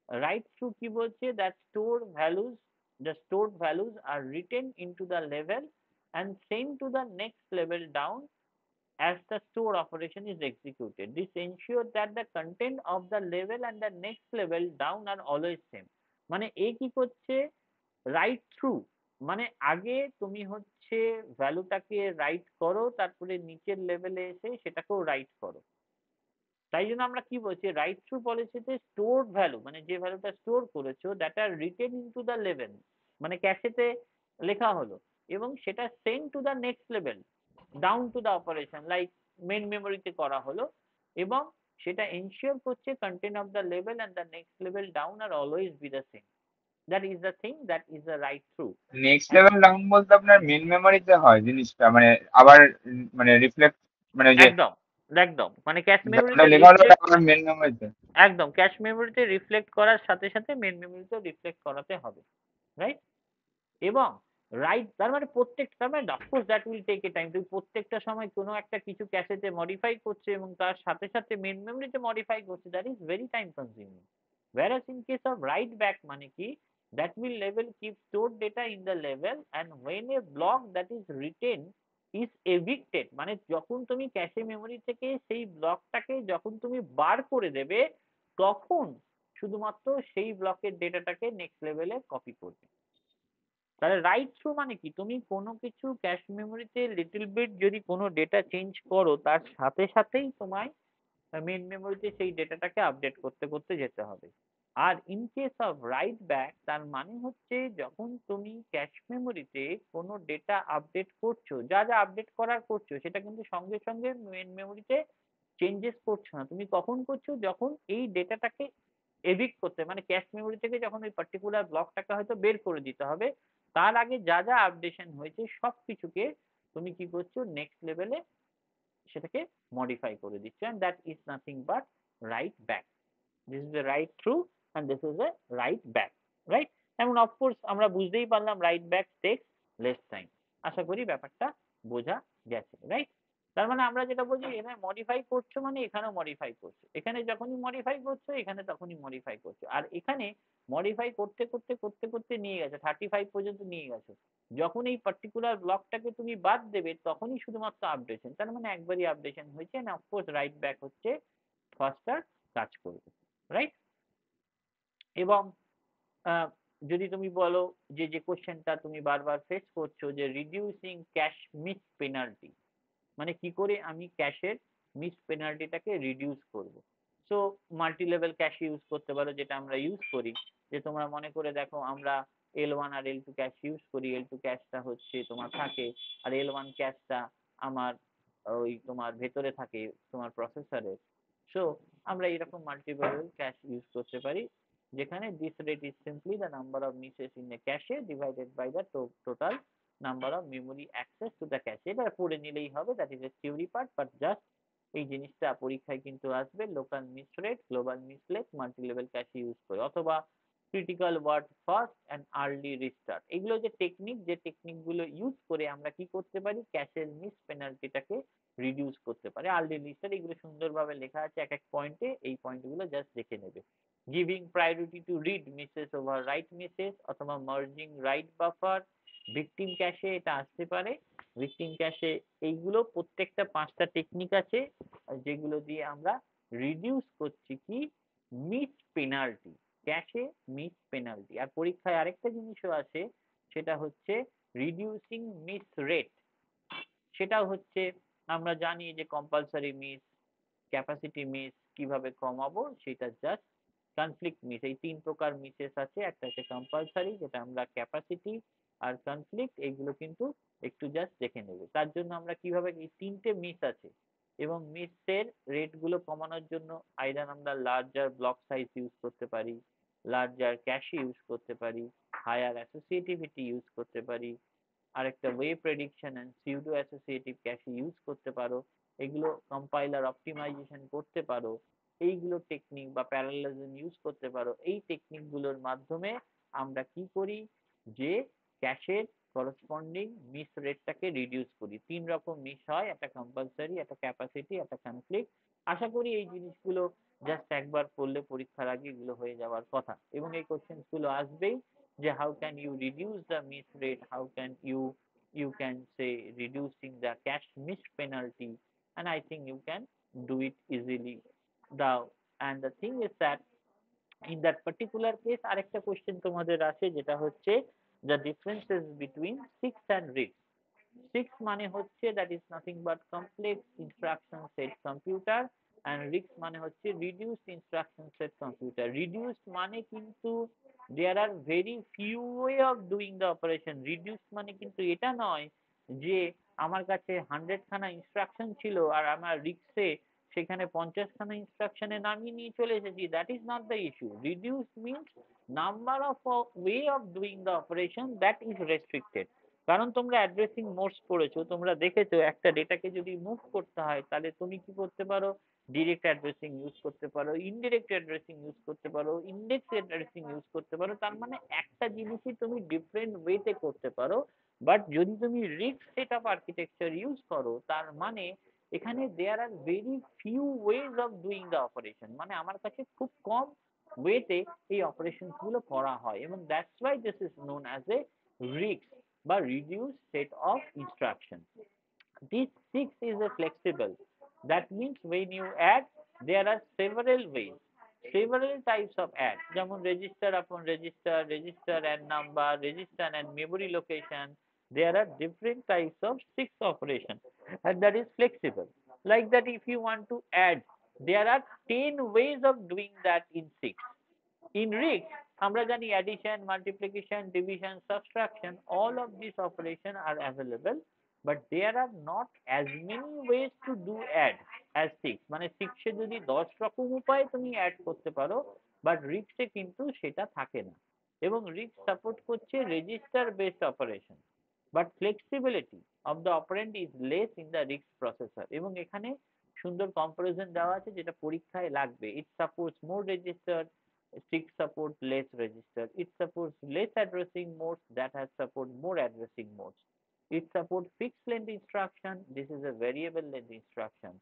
right through কি বলছে, that store values, the stored values are written into the level and sent to the next level down as the store operation is executed. This ensures that the content of the level and the next level down are always same. মানে এ কি করছে, রাইট থ্রু, মানে আগে তুমি হচ্ছে ভ্যালুটাকে রাইট করো, তারপরে নিচের লেভেলে এসে সেটাকেও রাইট করো। তাই জন্য আমরা কি বলছি, রাইট থ্রু পলিসিতে স্টোরড ভ্যালু, মানে যে ভ্যালুটা স্টোর করেছো, that are written into the level, মানে ক্যাশেতে লেখা হলো, এবং সেটা send to the next level down to the operation, like main মেমোরিতে করা হলো, এবং সেটা এনশিওর করছে content of the level and the next level down are always be the same. That is the thing, that is the write through. Next level down বলতে আপনার মেন মেমোরিতে হয় জিনিসটা, মানে আবার মানে রিফ্লেক্ট, মানে যে একদম একদম, মানে ক্যাশ ভ্যালুটা মেমোরিতে লেখা হলো ওটা আবার মেন মেমোরিতে। একদম ক্যাশ মেমোরিতে রিফ্লেক্ট করার সাথে সাথে মেন মেমোরিতেও রিফ্লেক্ট করাতে হবে, রাইট? এবং রাইট, তার মানে প্রত্যেকটা, তার মানে of course that will take a time. তুমি প্রত্যেকটা সময় কোনো একটা কিছু ক্যাশেতে মডিফাই করছে এবং তার সাথে সাথে মেন মেমোরিতে মডিফাই করছে, that is very time consuming. whereas in case of write back মানে কি, that will level keep stored data in the level and when a block that is written is evicted, মানে যখন তুমি ক্যাশে মেমোরি থেকে সেই ব্লকটাকে যখন তুমি বার করে দেবে, তখন শুধুমাত্র সেই ব্লকের ডেটাটাকে নেক্সট লেভেলে কপি করবে। তাহলে রাইট থ্রু মানে কি, তুমি কোনো কিছু ক্যাশ মেমোরিতে লিটল বিট যদি কোনো ডেটা চেঞ্জ করো, তার সাথে সাথেই তোমায় মেন মেমোরিতে সেই ডেটাটাকে আপডেট করতে করতে যেতে হবে। আর in case of write back, তার মানে হচ্ছে যখন তুমি ক্যাশ মেমোরিতে কোনো ডেটা আপডেট করছো, যা যা আপডেট করার করছো, সেটা কিন্তু সঙ্গে সঙ্গে মেন মেমোরিতে চেঞ্জেস করছো না। তুমি কখন করছো, যখন এই ডেটাটাকে এভিক্ট করতে, মানে ক্যাশ মেমোরি থেকে যখন ওই পার্টিকুলার ব্লকটাকে হয়তো বের করে দিতে হবে, তার আগে যা যা আপডেশন হয়েছে সব কিছুকে তুমি কি করছো, নেক্সট লেভেলে সেটাকে মডিফাই করে দিচ্ছে, and that is nothing but write back. This is the right through and this is a write back, right? এবং of course আমরা বুঝতেই পারলাম write back takes less time। আশা করি ব্যাপারটা বোঝা গেছে, রাইট? তার মানে আমরা যেটা বলছি, এখানে মডিফাই করছো মানে এখানেও মডিফাই করছো, এখানে যখনই মডিফাই করছো এখানে তখনই মডিফাই করছো, আর এখানে মডিফাই করতে করতে করতে করতে নিয়ে গেছে 35 পর্যন্ত নিয়ে গেছো। যখন এই পার্টিকুলার ব্লকটাকে তুমি বাদ দেবে, তখনই শুধুমাত্র আপডেশন, তার মানে একবারই আপডেশন হয়েছে, না অফকোর্স রাইট ব্যাক হচ্ছে ফাস্টার কাজ করবে, রাইট? এবং যদি তুমি বলো যে যে কোশ্চেনটা তুমি বারবার ফেস করছো, যে রিডিউসিং ক্যাশ মিস পেনাল্টি, মানে কি করে আমি ক্যাশের মিস পেনাল্টিটাকে রিডিউস করব। So multi level cash use করতে পারো, যেটা আমরা ইউজ করি, যে তোমরা মনে করে দেখো আমরা L1 আর L2 ক্যাশ ইউজ করি। L2 ক্যাশটা হচ্ছে তোমার থাকে, আর L1 ক্যাশটা আমার ওই তোমার ভেতরে থাকে তোমার প্রসেসরে। সো আমরা এরকম মাল্টি লেভেল ক্যাশ ইউজ করতে পারি, যেখানে this rate is simply the number of misses in a cache divided by the total number of memory access to the cache. এটা পড়ে নিলেই হবে, that is a theory part, but just এই জিনিসটা পরীক্ষায় কিন্তু আসবে, local miss rate, global miss rate, multi level cache use করে, অথবা critical word first and early restart. এগুলো যে টেকনিক, যে টেকনিক গুলো ইউজ করে আমরা কি করতে পারি, ক্যাশের মিস পেনাল্টিটাকে রিডিউস করতে পারি। আর্লি রিস্টার্ট, এগুলো সুন্দরভাবে লেখা আছে এক এক পয়েন্টে, এই পয়েন্টগুলো জাস্ট দেখে নেবে। Giving priority to read Mrs over right Mrs, অথবা মার্জিং রাইট বাফার, ভিকটিম ক্যাশে এটা আসতে পারে। ভিকটিম ক্যাশে এইগুলো প্রত্যেকটা 5টা টেকনিক আছে, যেগুলো দিয়ে আমরা রিডিউস করছি কি, মিস পেনাল্টি, ক্যাশে মিস পেনাল্টি। আর পরীক্ষায় আরেকটা জিনিসও আছে, সেটা হচ্ছে রিডিউসিং মিস রেট। সেটাও হচ্ছে, আমরা জানি যে কম্পালসারি মিস, ক্যাপাসিটি মিস কিভাবে কমাবো, সেটা জাস্ট কনফ্লিক্ট মিস, এই 3 প্রকার মিসেস আছে। একটা হচ্ছে কম্পালসারি, যেটা আমরা ক্যাপাসিটি, আর কনফ্লিক্ট, এইগুলো কিন্তু একটু জাস্ট দেখে নেবে। তার জন্য আমরা কিভাবে, এই 3টে মিস আছে, এবং মিসের রেট গুলো কমানোর জন্য আইদার আমরা লার্জার ব্লক সাইজ ইউজ করতে পারি, লার্জার ক্যাশে ইউজ করতে পারি, হায়ার অ্যাসোসিয়েটিভিটি ইউজ করতে পারি, আরেকটা way prediction and pseudo associative cache use করতে পারো, এগুলো কম্পাইলার অপটিমাইজেশন করতে পারো, এইগুলো টেকনিক বা প্যারালেলিজম ইউজ করতে পারো। এই টেকনিক গুলোর মাধ্যমে আমরা কি করি, যে ক্যাশের করসপন্ডিং মিস রেটটাকে রিডিউস করি। 3 রকম মিস হয়, একটা কম্পালসারি, একটা ক্যাপাসিটি, একটা কনফ্লিক্ট। আশা করি এই জিনিসগুলো জাস্ট একবার পড়লে পরীক্ষার আগে এগুলো হয়ে যাওয়ার কথা, এবং এই কোশ্চেন গুলো আসবেই যে how can you reduce the miss rate, how can you can say reducing the cash miss penalty, and I think you can do it easily. The thing is that in that particular case আরেকটা কোশ্চেন তোমাদের আছে, যেটা হচ্ছে the differences between 6 and risk. 6 মানে হচ্ছে that is nothing but complex instruction set computer, and risk মানে হচ্ছে reduced instruction set computer. Reduced মানে কিন্তু there are very few way of doing the operation. Reduced মানে কিন্তু এটা নয় যে আমার কাছে 100 খানা ইনস্ট্রাকশন ছিল আর আমার রিক্সে সেখানে 50 খানা ইনস্ট্রাকশনে নামিয়ে নিয়ে চলে এসেছি। That is not the issue. Reduce means number of way of doing the operation that is restricted. কারণ তোমরা অ্যাড্রেসিং মোডস পড়েছো, তোমরা দেখেছো একটা ডেটাকে যদি মুভ করতে হয় তাহলে তুমি কি করতে পারো, ডিরেক্ট অ্যাড্রেসিং ইউজ করতে পারো, ইনডিরেক্ট অ্যাড্রেসিং ইউজ করতে পারো, ইন্ডেক্স অ্যাড্রেসিং ইউজ করতে পারো। তার মানে একটা জিনিসই তুমি ডিফারেন্ট ওয়েতে করতে পারো। বাট যদি তুমি রিস্ক সেটআপ আর্কিটেকচার ইউজ করো, তার মানে এখানে there are very few ways of doing the operation, মানে আমার কাছে খুব কম ওয়েতে এই অপারেশন গুলো করা হয়, এবং that's why this is known as A risk বা reduced set of instructions. This 6 is a flexible. That means when you add, there are several ways, several types of add. যেমন register upon register, register and number, register and memory location. There are different types of 6 operation, and that is flexible. Like that, if you want to add, there are 10 ways of doing that in 6. In risk, আমরা জানি addition, multiplication, division, subtraction, all of these operations are available, but there are not as many ways to do add as 6. মানে 6 এ যদি 10 রকম উপায়ে তুমি add করতে পারো, but risk এ কিন্তু সেটা থাকে না। এবং risk সাপোর্ট করছে register based operation, but flexibility of the operand is less in the risk processor. এবং এখানে সুন্দর কম্পারিজন দেওয়া আছে যেটা পরীক্ষায় লাগবে। It supports more register, 6 supports less register. It supports less addressing modes, that has support more addressing modes. It supports fixed length instruction. This is a variable length instruction.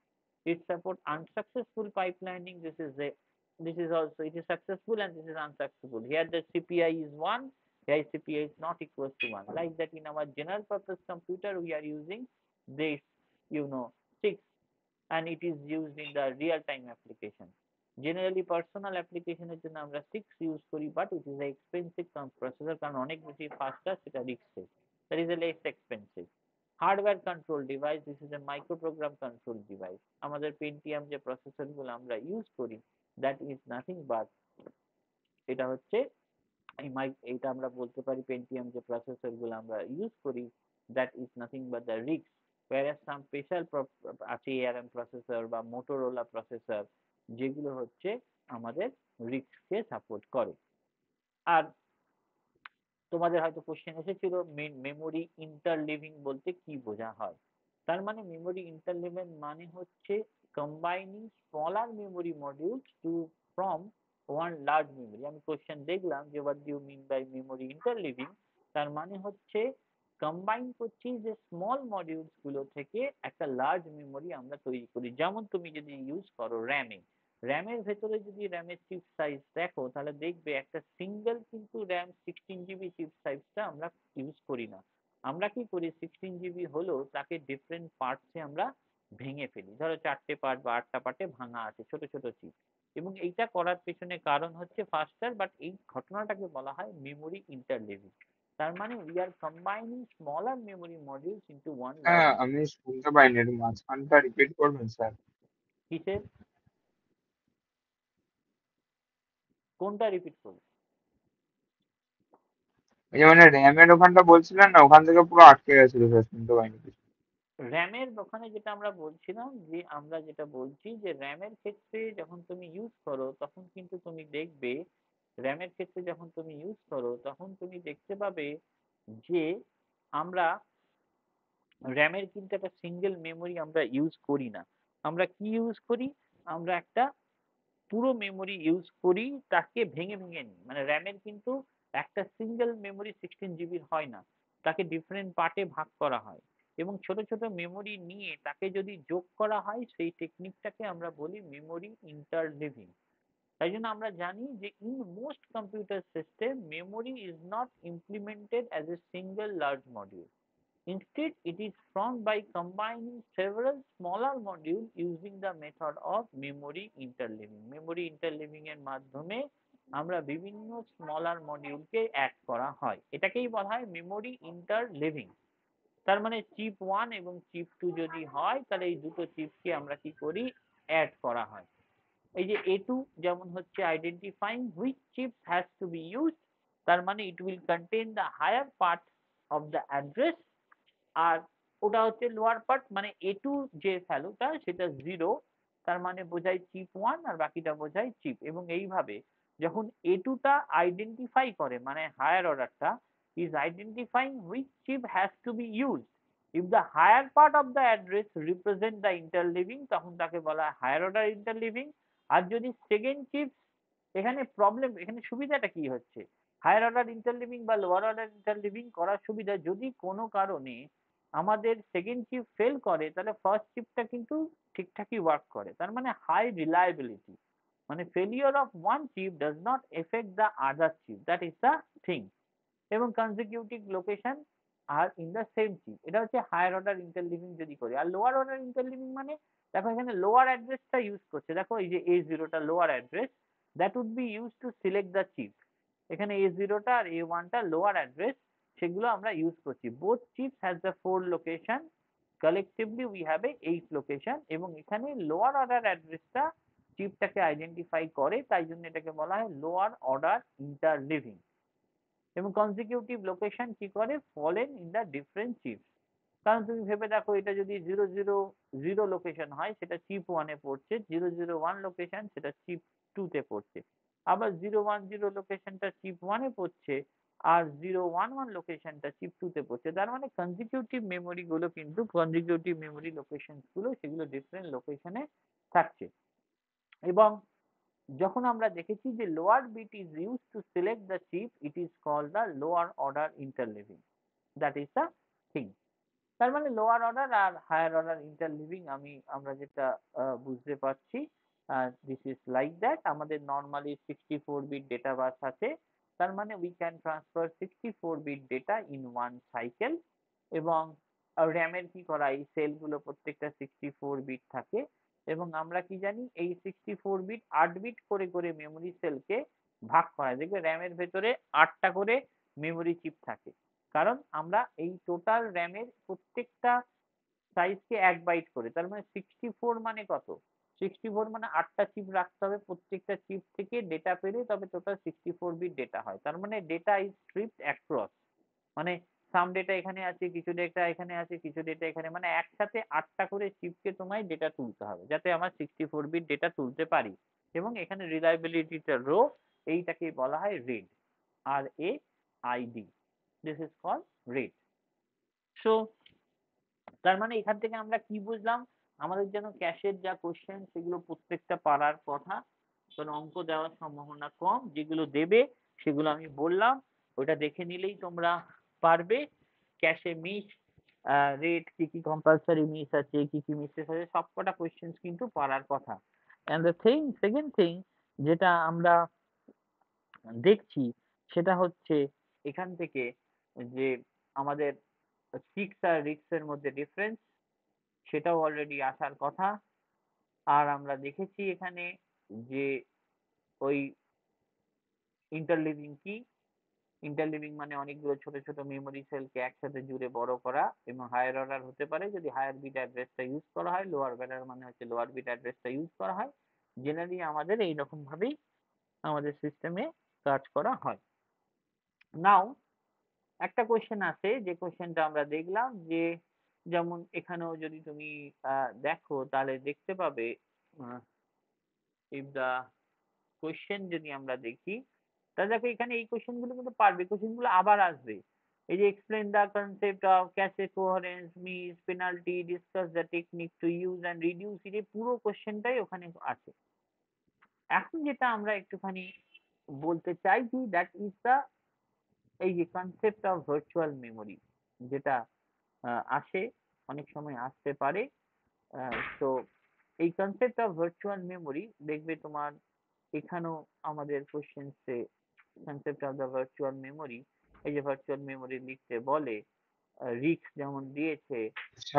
It supports unsuccessful pipelining. This is also, it is successful and this is unsuccessful. Here the CPI is 1. Here CPI is not equal to 1. Like that, in our general purpose computer we are using this 6, and it is used in the real time application. Generally personal application এর জন্য আমরা 6 ইউজ করি, but it is a expensive processor, কারণ অনেক বেশি ফাস্টার, সেটা risk, that is a less expensive. Hardware control device, this is a microprogram control device. আমাদের পেন্টিয়াম যে প্রসেসর গুলো আমরা ইউজ করি, that is nothing but, এটা হচ্ছে এটা আমরা বলতে পারি পেন্টিয়াম যে প্রসেসর গুলো আমরা ইউজ করি, that is nothing but the RISC. whereas some special আছে ARM প্রসেসর বা মোটোরোলা প্রসেসর, যেগুলো হচ্ছে আমাদের RISC কে সাপোর্ট করে। আর তোমাদের হয়তো কোশ্চেন এসেছিল মেমোরি ইন্টারলিভিং বলতে কি বোঝা হয়। তার মানে মেমোরি ইন্টারলিভিং মানে হচ্ছে combining smaller memory modules to form one large memory. আমি কোশ্চেন দেখলাম যে what do you mean by memory interleaving. তার মানে হচ্ছে কম্বাইন করছি যে স্মল মডিউলস গুলো থেকে একটা লার্জ মেমোরি আমরা তৈরি করি। যেমন তুমি যদি ইউজ করো র্যামের ভেতরে যদি র্যামের চিপ সাইজ দেখো, তাহলে দেখবে একটা সিঙ্গেল কিন্তু র্যাম 16 জিবি চিপ সাইজটা আমরা ইউজ করি না। আমরা কি করি, 16 জিবি হলো তাকে ডিফারেন্ট পার্টসে আমরা ভেঙে ফেলি। ধরো 4টে পার্ট বা 8টা পার্টে ভাঙা আছে ছোট ছোট চিপ, এবং এইটা করার পেছনে কারণ হচ্ছে ফাস্টার, বাট এই ঘটনাটাকে বলা হয় মেমোরি ইন্টারলিভিং। তার মানে we are combining smaller memory modules into one large. হ্যাঁ, আমি শুনতে পাইনি, একটু মাঝখানটা রিপিট করবেন স্যার? কিসের, কোনটা রিপিট করবো? এই যে মানে র্যামের ওখানটা বলছিলেন না, ওখান থেকে পুরো আটকে গেছিল স্যার, শুনতে পাইনি কিছু। র্যামের ওখানে যেটা আমরা বলছিলাম, যে আমরা যেটা বলছি যে র্যামের ক্ষেত্রে যখন তুমি ইউজ করো তখন কিন্তু তুমি দেখবে, র্যামের ক্ষেত্রে যখন তুমি ইউজ করো তখন তুমি দেখতে পাবে যে আমরা র্যামের কিন্তু একটা সিঙ্গেল মেমোরি আমরা ইউজ করি না। আমরা কি ইউজ করি? আমরা একটা পুরো মেমোরি ইউজ করি, তাকে ভেঙে নিই। মানে র্যামের কিন্তু একটা সিঙ্গেল মেমোরি 16 জিবির হয় না। তাকে ডিফারেন্ট পার্টে ভাগ করা হয় এবং ছোট, ছোট মেমোরি নিয়ে তাকে যদি যোগ করা হয় সেই টেকনিকটাকে আমরা বলি মেমোরি ইন্টারলিভিং। তাই জন্য আমরা জানি যে in most computer system memory is not implemented as a single large module. Instead, it is formed by combining several smaller modules using the method of memory interleaving. Memory interleaving এর মাধ্যমে আমরা বিভিন্ন smaller মডিউলকে অ্যাড করা হয়। এটাকেই বলা হয় মেমোরি ইন্টারলিভিং। তার মানে চিপ 1 এবং চিপ 2 যদি হয় তাহলে এই দুটো চিপকে আমরা কি করি? অ্যাড করা হয়। এই যে A2 যেমন হচ্ছে identifying which chips has to be used, তার মানে it will contain the higher part of the address, আর ওটা হচ্ছে লোয়ার পার্ট, মানে A2 যে ভ্যালুটা সেটা 0, তার মানে বোঝায় চিপ 1 আর বাকিটা বোঝায় চিপ। এবং এইভাবে যখন A2 টা আইডেন্টিফাই করে মানে হায়ার অর্ডারটা is identifying which chip has to be used, if the higher part of the address represent the interleaving, তখন তাকে বলা হয় হায়ার অর্ডার ইন্টারলিভিং। আর যদি সেকেন্ড চিপ, এখানে প্রবলেম, এখানে সুবিধাটা কি হচ্ছে? হায়ার অর্ডার ইন্টারলিভিং বা লোয়ার অর্ডার ইন্টারলিভিং করার সুবিধা, যদি কোনো কারণে আমাদের সেকেন্ড চিপ ফেল করে তাহলে ফার্স্ট চিপটা কিন্তু ঠিকঠাকই ওয়ার্ক করে, তার মানে হাই রিলায়েবিলিটি। মানে failure of one chip does not affect the other chip, that is the thing. এবং consecutive location are in the same chip, এটা হচ্ছে হায়ার অর্ডার ইন্টারলিভিং যদি করি। আর লোয়ার অর্ডার ইন্টারলিভিং মানে দেখো এখানে লোয়ার অ্যাড্রেসটা ইউজ করছে, দেখো এই যে A0 টা lower address, that would be use to select the chip. এখানে A0 টা আর A1 টা লোয়ার অ্যাড্রেস, সেগুলো আমরা ইউজ করছি। Both chips has the 4 location, collectively we have a 8 location. এবং এখানে লোয়ার অর্ডার অ্যাড্রেসটা চিপটাকে আইডেন্টিফাই করে, তাই জন্য এটাকে বলা হয় লোয়ার অর্ডার ইন্টারলিভিং। এবং কনজিকিউটিভ লোকেশন কি করে? Fallen in the different chips. কারণ তুমি ভেবে দেখো, এটা যদি 000 লোকেশন হয় সেটা চিপ 1 এ পড়ছে, 001 লোকেশন সেটা চিপ 2 তে পড়ছে, আবার 010 লোকেশনটা চিপ 1 এ পড়ছে আর 011 লোকেশনটা চিপ 2 তে পড়ছে। তার মানে কনজিকিউটিভ মেমোরি গুলো কিন্তু কনজিকিউটিভ মেমোরি লোকেশন গুলো সেগুলো ডিফারেন্ট লোকেশনে থাকছে। এবং যখন আমরা দেখেছি যে lower bit is use to select the chip, it is called the lower order interleaving, that is the thing. তার মানে লোয়ার অর্ডার আর হায়ার অর্ডার ইন্টারলিভিং আমরা যেটা বুঝতে পারছি, দিস ইজ লাইক দ্যাট। আমাদের নর্মালি 64 বিট ডেটা বাস আছে, তার মানে we can transfer 64 bit data in one cycle. এবং র্যামের কি করা, এই সেলগুলো প্রত্যেকটা 64 বিট থাকে এবং আমরা কি জানি এই 64 বিট 8 বিট করে করে মেমোরি সেলকে ভাগ করা। দেখবে র্যামের ভেতরে 8টা করে মেমোরি চিপ থাকে, কারণ আমরা এই টোটাল র্যামের প্রত্যেকটা সাইজকে 1 বাইট করে, তার মানে 64 মানে কত? 64 মানে 8টা চিপ রাখতে হবে, প্রত্যেকটা চিপ থেকে ডেটা পেলে তবে টোটাল 64 বিট ডেটা হয়। তার মানে ডেটা ইজ স্ট্রিপড অ্যাক্রস, মানে সাম ডেটা এখানে আছে, কিছু ডেটা এখানে আছে, কিছু ডেটা এখানে, মানে একসাথে 8টা করে চিপকে তোমায় ডেটা তুলতে হবে যাতে আমার 64 বিট ডেটা তুলতে পারি। এবং এখানে রিলায়েবিলিটিটা রো, এইটাকে বলা হয় RAID, RAID, this is called RAID. So তার মানে এখান থেকে আমরা কি বুঝলাম? আমাদের যেন ক্যাশের যা কোশ্চেন সেগুলো প্রত্যেকটা পারার কথা, কারণ অঙ্ক দেওয়ার সম্ভাবনা কম, যেগুলো দেবে সেগুলো আমি বললাম, ওটা দেখে নিলেই তোমরা পারবে। ক্যাশে মিস রেট, কি কি কম্পালসারি মিস আছে, কি কি মিসেস আছে, সবকটা কোশ্চেন কিন্তু পারার কথা। এন্ড দ্য সেকেন্ড থিং যেটা আমরা দেখছি সেটা হচ্ছে এখান থেকে যে আমাদের সিক্স আর রিক্স এর মধ্যে ডিফারেন্স, সেটাও অলরেডি আসার কথা। আর আমরা দেখেছি এখানে যে ওই ইন্টারলিভিং কি, ইন্টারলিভিং মানে অনেকগুলো ছোট ছোট মেমোরি সেলকে একসাথে জুড়ে বড় করা, এবং হায়ার অর্ডার হতে পারে যদি হায়ার বিট অ্যাড্রেসটা ইউজ করা হয়, লোয়ার অর্ডার মানে হচ্ছে লোয়ার বিট অ্যাড্রেসটা ইউজ করা হয়। জেনারেলি আমাদের এইরকম ভাবেই আমাদের সিস্টেমে কাজ করা হয়। নাও একটা কোশ্চেন আছে, যে কোশ্চেনটা আমরা দেখলাম যে যেমন এখানেও যদি তুমি দেখো তাহলে দেখতে পাবে, ইফ দা কোশ্চেন যদি আমরা দেখি, তাহলে দেখো এখানে এই কোশ্চেন গুলো কিন্তু পারবে, কোশ্চেন গুলো আবার আসবে। এই যে explain the concept of cache coherence, miss, penalty, discuss the technique to use and reduce it, এই পুরো কোশ্চেনটাই ওখানে আছে। এখন যেটা আমরা একটুখানি বলতে চাইছি দ্যাট ইজ দ্য এই যে কনসেপ্ট অফ ভার্চুয়াল মেমোরি, যেটা আসে, অনেক সময় আসতে পারে। তো এই কনসেপ্ট অফ ভার্চুয়াল মেমোরি দেখবে তোমার এখানেও আমাদের কোশ্চেন্সে concept of the virtual memory, এই যে ভার্চুয়াল মেমোরি লিখতে বলে, রিস্ক যেমন দিয়েছে,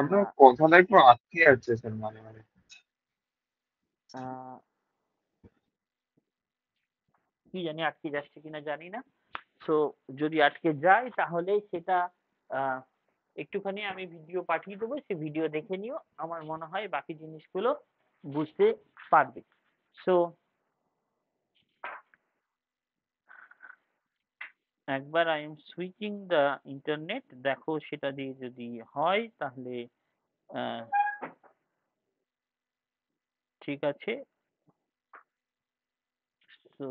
আপনার কথাটা একটু আটকে যাচ্ছে স্যার মাঝে মাঝে। কি জানি আটকে যাচ্ছে কিনা জানি না। তো যদি আটকে যায় তাহলে সেটা একটুখানি আমি ভিডিও পাঠিয়ে দেবো, সে ভিডিও দেখে নিও, আমার মনে হয় বাকি জিনিসগুলো বুঝতে পারবে। সো একবার I am switching the internet, দেখো সেটা দিয়ে যদি হয় তাহলে ঠিক আছে। তো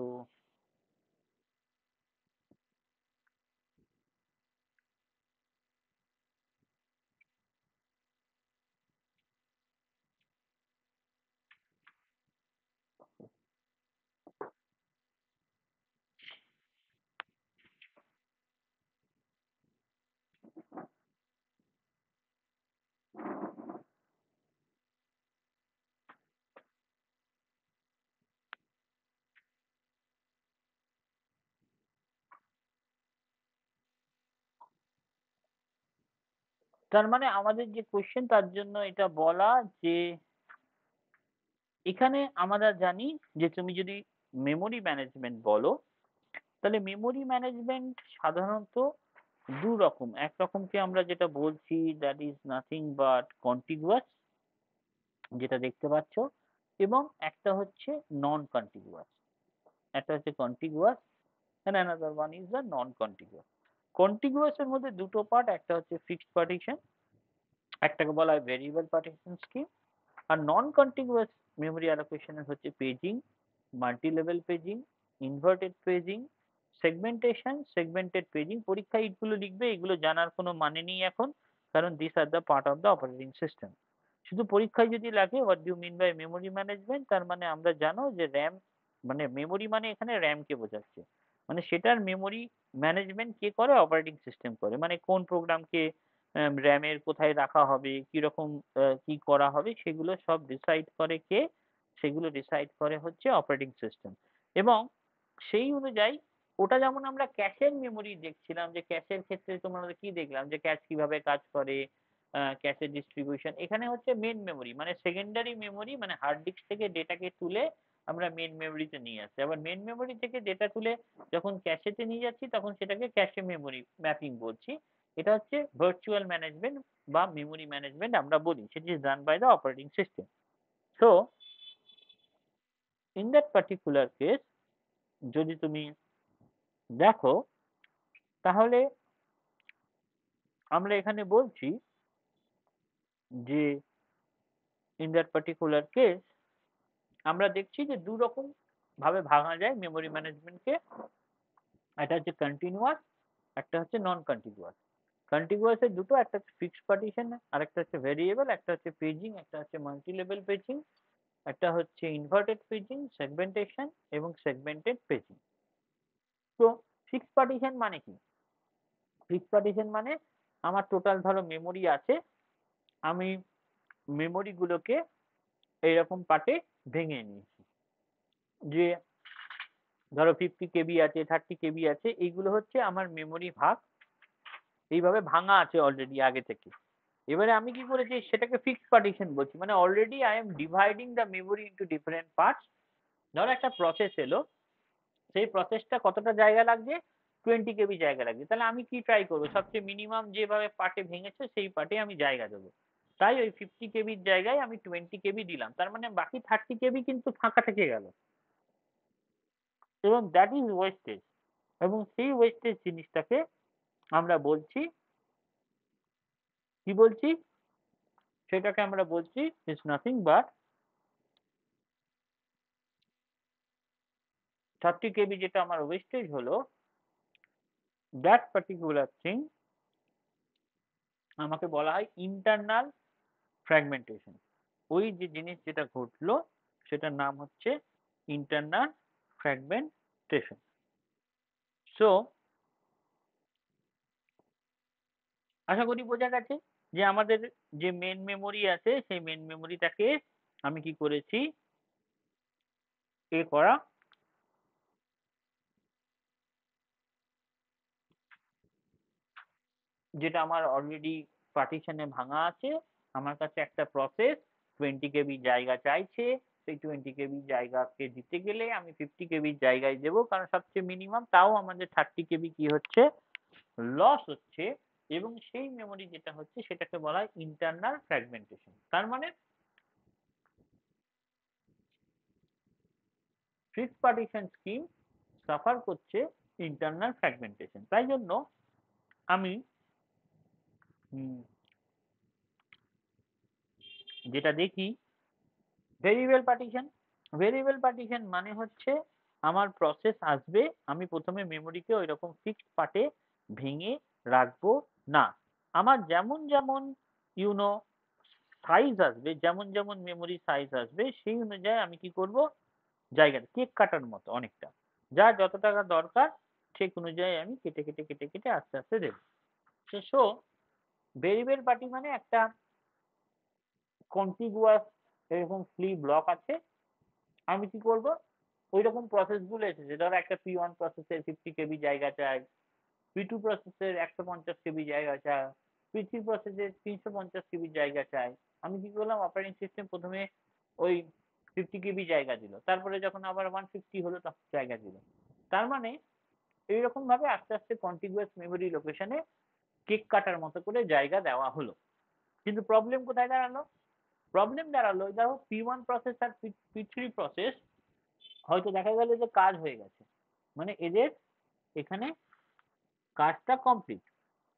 তার মানে আমাদের যে কোশ্চেন তার জন্য এটা বলা যে এখানে আমরা জানি যে তুমি যদি মেমোরি ম্যানেজমেন্ট বলো, তাহলে মেমোরি ম্যানেজমেন্ট সাধারণত দু রকম। এক রকমকে আমরা যেটা বলছি that is nothing but contiguous, যেটা দেখতে পাচ্ছ, এবং একটা হচ্ছে নন কন্টিগুয়াস। একটা হচ্ছে contiguous and another one is the non contiguous. Contiguous এর মধ্যে দুটো পার্ট, একটা হচ্ছে ফিক্সড পার্টিশন, একটাকে বলা হয় ভেরিয়েবল পার্টিশন স্কিম। আর নন কন্টিগুয়াস মেমোরি অ্যালোকেশনের হচ্ছে paging, multi level paging, inverted paging, segmentation, segmented paging. পরীক্ষায় এইগুলো লিখবে, এগুলো জানার কোনো মানে নেই এখন, কারণ this are the part of the operating system. শুধু পরীক্ষায় যদি লাগে what do mean by memory management, তার মানে আমরা জানো যে র্যাম, মানে মেমোরি মানে এখানে র্যাম কে বোঝাচ্ছে, মানে সেটার মেমোরি ম্যানেজমেন্ট কে করে, অপারেটিং সিস্টেম করে, মানে কোন প্রোগ্রামকে র্যামের কোথায় রাখা হবে, কিরকম কি করা হবে, সেগুলো সব ডিসাইড করে কে, সেগুলো ডিসাইড করে হচ্ছে অপারেটিং সিস্টেম। এবং সেই অনুযায়ী ওটা যেমন আমরা ক্যাশের মেমোরি দেখছিলাম, যে ক্যাশের ক্ষেত্রে তোমরা কি দেখলাম যে ক্যাশ কিভাবে কাজ করে, ক্যাশের ডিস্ট্রিবিউশন, এখানে হচ্ছে মেন মেমোরি মানে সেকেন্ডারি মেমোরি, মানে হার্ড ডিস্ক থেকে ডেটাকে তুলে আমরা মেন মেমোরিতে নিয়ে আসছি, আবার মেন মেমোরি থেকে ডেটা তুলে যখন ক্যাশেতে নিয়ে যাচ্ছি তখন সেটাকে ক্যাশে মেমোরি ম্যাপিং বলছি। এটা হচ্ছে ভার্চুয়াল ম্যানেজমেন্ট বা মেমোরি ম্যানেজমেন্ট আমরা বলি, সেটি is done by the operating system. So in that particular case যদি তুমি দেখো, তাহলে আমরা এখানে বলছি যে ইন দ্যাট পার্টিকুলার কেস আমরা দেখছি যে দু রকম ভাবে ভাঙা যায় মেমোরি ম্যানেজমেন্টকে। একটা হচ্ছে কন্টিনিউয়াস, একটা হচ্ছে নন কন্টিনিউয়াস। কন্টিনিউয়াস এর দুটো, একটা হচ্ছে ফিক্সড পার্টিশন আর একটা হচ্ছে ভেরিয়েবল, একটা হচ্ছে পেজিং, একটা হচ্ছে মাল্টি লেভেল পেজিং, একটা হচ্ছে ইনভার্টেড পেজিং, সেগমেন্টেশন এবং সেগমেন্টেড পেজিং। তো ফিক্সড পার্টিশন মানে কি? ফিক্সড পার্টিশন মানে আমার টোটাল ধরো মেমোরি আছে, আমি মেমোরি গুলোকে এইরকম পার্টে ভেঙে নিয়েছি, যে ধরো 50 কেবি আছে, 30 কেবি আছে, এইগুলো হচ্ছে আমার মেমোরি ভাগ, এইভাবে ভাঙা আছে অলরেডি আগে থেকে। এবারে আমি কি করেছি, সেটাকে ফিক্সড পার্টিশন বলছি, মানে already I am dividing the memory into different parts. ধরো একটা প্রসেস এলো, সেই প্রসেসটা কতটা জায়গা লাগছে, 20 কেবি জায়গা লাগছে, তাহলে আমি কি ট্রাই করবো, সবচেয়ে মিনিমাম যেভাবে পার্টে ভেঙেছে সেই পার্টে আমি জায়গা দেবো। তাই ওই 50 কেবির জায়গায় আমি 20 কেবি দিলাম, তার মানে বাকি 30 কেবি কিন্তু ফাঁকা থেকে গেল, এবং দ্যাট ইজ ওয়েস্টেজ। এবং সেই ওয়েস্টেজ জিনিসটাকে আমরা বলছি, কি বলছি, সেটাকে আমরা বলছি ইজ নাথিং বাট 30 কেবি যেটা আমার ওয়েস্টেজ হলো, that particular thing আমাকে বলা হয় ইন্টারনাল ফ্র্যাগমেন্টেশন। ওই যে জিনিস যেটা ঘটলো সেটার নাম হচ্ছে ইন্টারনাল ফ্র্যাগমেন্টেশন। সো আশা করি বোঝা গেছে যে আমাদের যে মেন মেমোরি আছে সেই মেন মেমোরিটাকে আমি কি করেছি করা যেটা আমার অলরেডি পার্টিশনে ভাঙা আছে। আমার কাছে একটা প্রসেস 20 কেবি জায়গা চাইছে, সেই 20 কেবি জায়গাকে দিতে গেলে আমি 50 কেবি জায়গায় দেবো, কারণ সবচেয়ে মিনিমাম তাও আমাদের 30 কেবি কি হচ্ছে লস হচ্ছে। এবং সেই মেমোরি যেটা হচ্ছে সেটাকে বলা হয় ইন্টারনাল ফ্র্যাগমেন্টেশন। তার মানে ফিক্সড পার্টিশন স্কিম সাফার করছে ইন্টারনাল ফ্র্যাগমেন্টেশন। তাই জন্য আমি যেটা দেখি ভেরিয়েবল পার্টিশন। ভেরিয়েবল পার্টিশন মানে হচ্ছে আমার প্রসেস আসবে, আমি প্রথমে মেমোরিকে ওই রকম ফিক্সড পার্টে ভেঙে রাখবো না। আমার যেমন যেমন ইউনো সাইজ আসবে, যেমন যেমন মেমোরি সাইজ আসবে সেই অনুযায়ী আমি কি করব জায়গাটা কেক কাটার মতো অনেকটা, যা যত টাকা দরকার ঠিক অনুযায়ী আমি কেটে কেটে কেটে কেটে আস্তে আস্তে দেবো। সো ভেরিয়েবল পার্টি মানে একটা কন্টিগুয়াস এরকম ফ্রি ব্লক আছে। আমি কি করব ওই রকম প্রসেস গুলো এসেছে, ধরো একটা P1 প্রসেসের 50 কেবি জায়গা চাই, P2 প্রসেসের 150 কেবি জায়গা চাই, P3 প্রসেসের 350 কেবি জায়গা চাই। আমি কি করলাম অপারেটিং সিস্টেম প্রথমে ওই 50 কেবি জায়গা দিল, তারপরে যখন আবার 150 হলো তখন জায়গা দিল। তার মানে এইরকম ভাবে আস্তে আস্তে কন্টিগুয়াস মেমোরি লোকেশনে কেক কাটার মতো করে জায়গা দেওয়া হলো। কিন্তু প্রবলেম কোথায় দাঁড়ালো? প্রবলেম দাঁড়ালো দেখো P1 প্রসেস আর P3 প্রসেস হয়তো দেখা গেল যে কাজ হয়ে গেছে, মানে এদের এখানে কাজটা কমপ্লিট,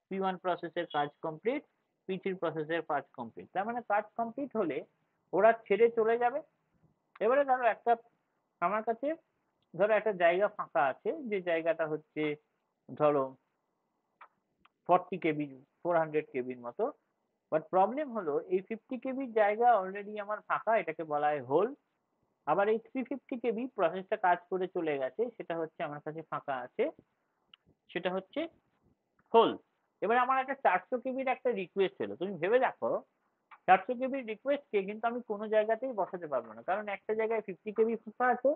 P1 প্রসেসের কাজ কমপ্লিট, P3 প্রসেসের কাজ কমপ্লিট। তার মানে কাজ কমপ্লিট হলে ওরা ছেড়ে চলে যাবে। এবারে ধরো একটা আমার কাছে ধরো একটা জায়গা ফাঁকা আছে, যে জায়গাটা হচ্ছে ধরো 40 কেবি 400 কেবির মতো। বাট প্রবলেম হলো এই 50 কেবির জায়গা অলরেডি আমার ফাঁকা, এটাকে বলা হয় হোল। আবার এই 350 কেবি প্রসেসটা কাজ করে চলে গেছে, সেটা হচ্ছে আমার কাছে ফাঁকা আছে, সেটা হচ্ছে হোল। এবার আমার একটা 400 কেবির একটা রিকোয়েস্ট এলো। তুমি ভেবে দেখো 400 কেবির রিকোয়েস্টকে কিন্তু আমি কোনো জায়গাতেই বসাতে পারবো না, কারণ একটা জায়গায় 50 কেবি ফাঁকা আছে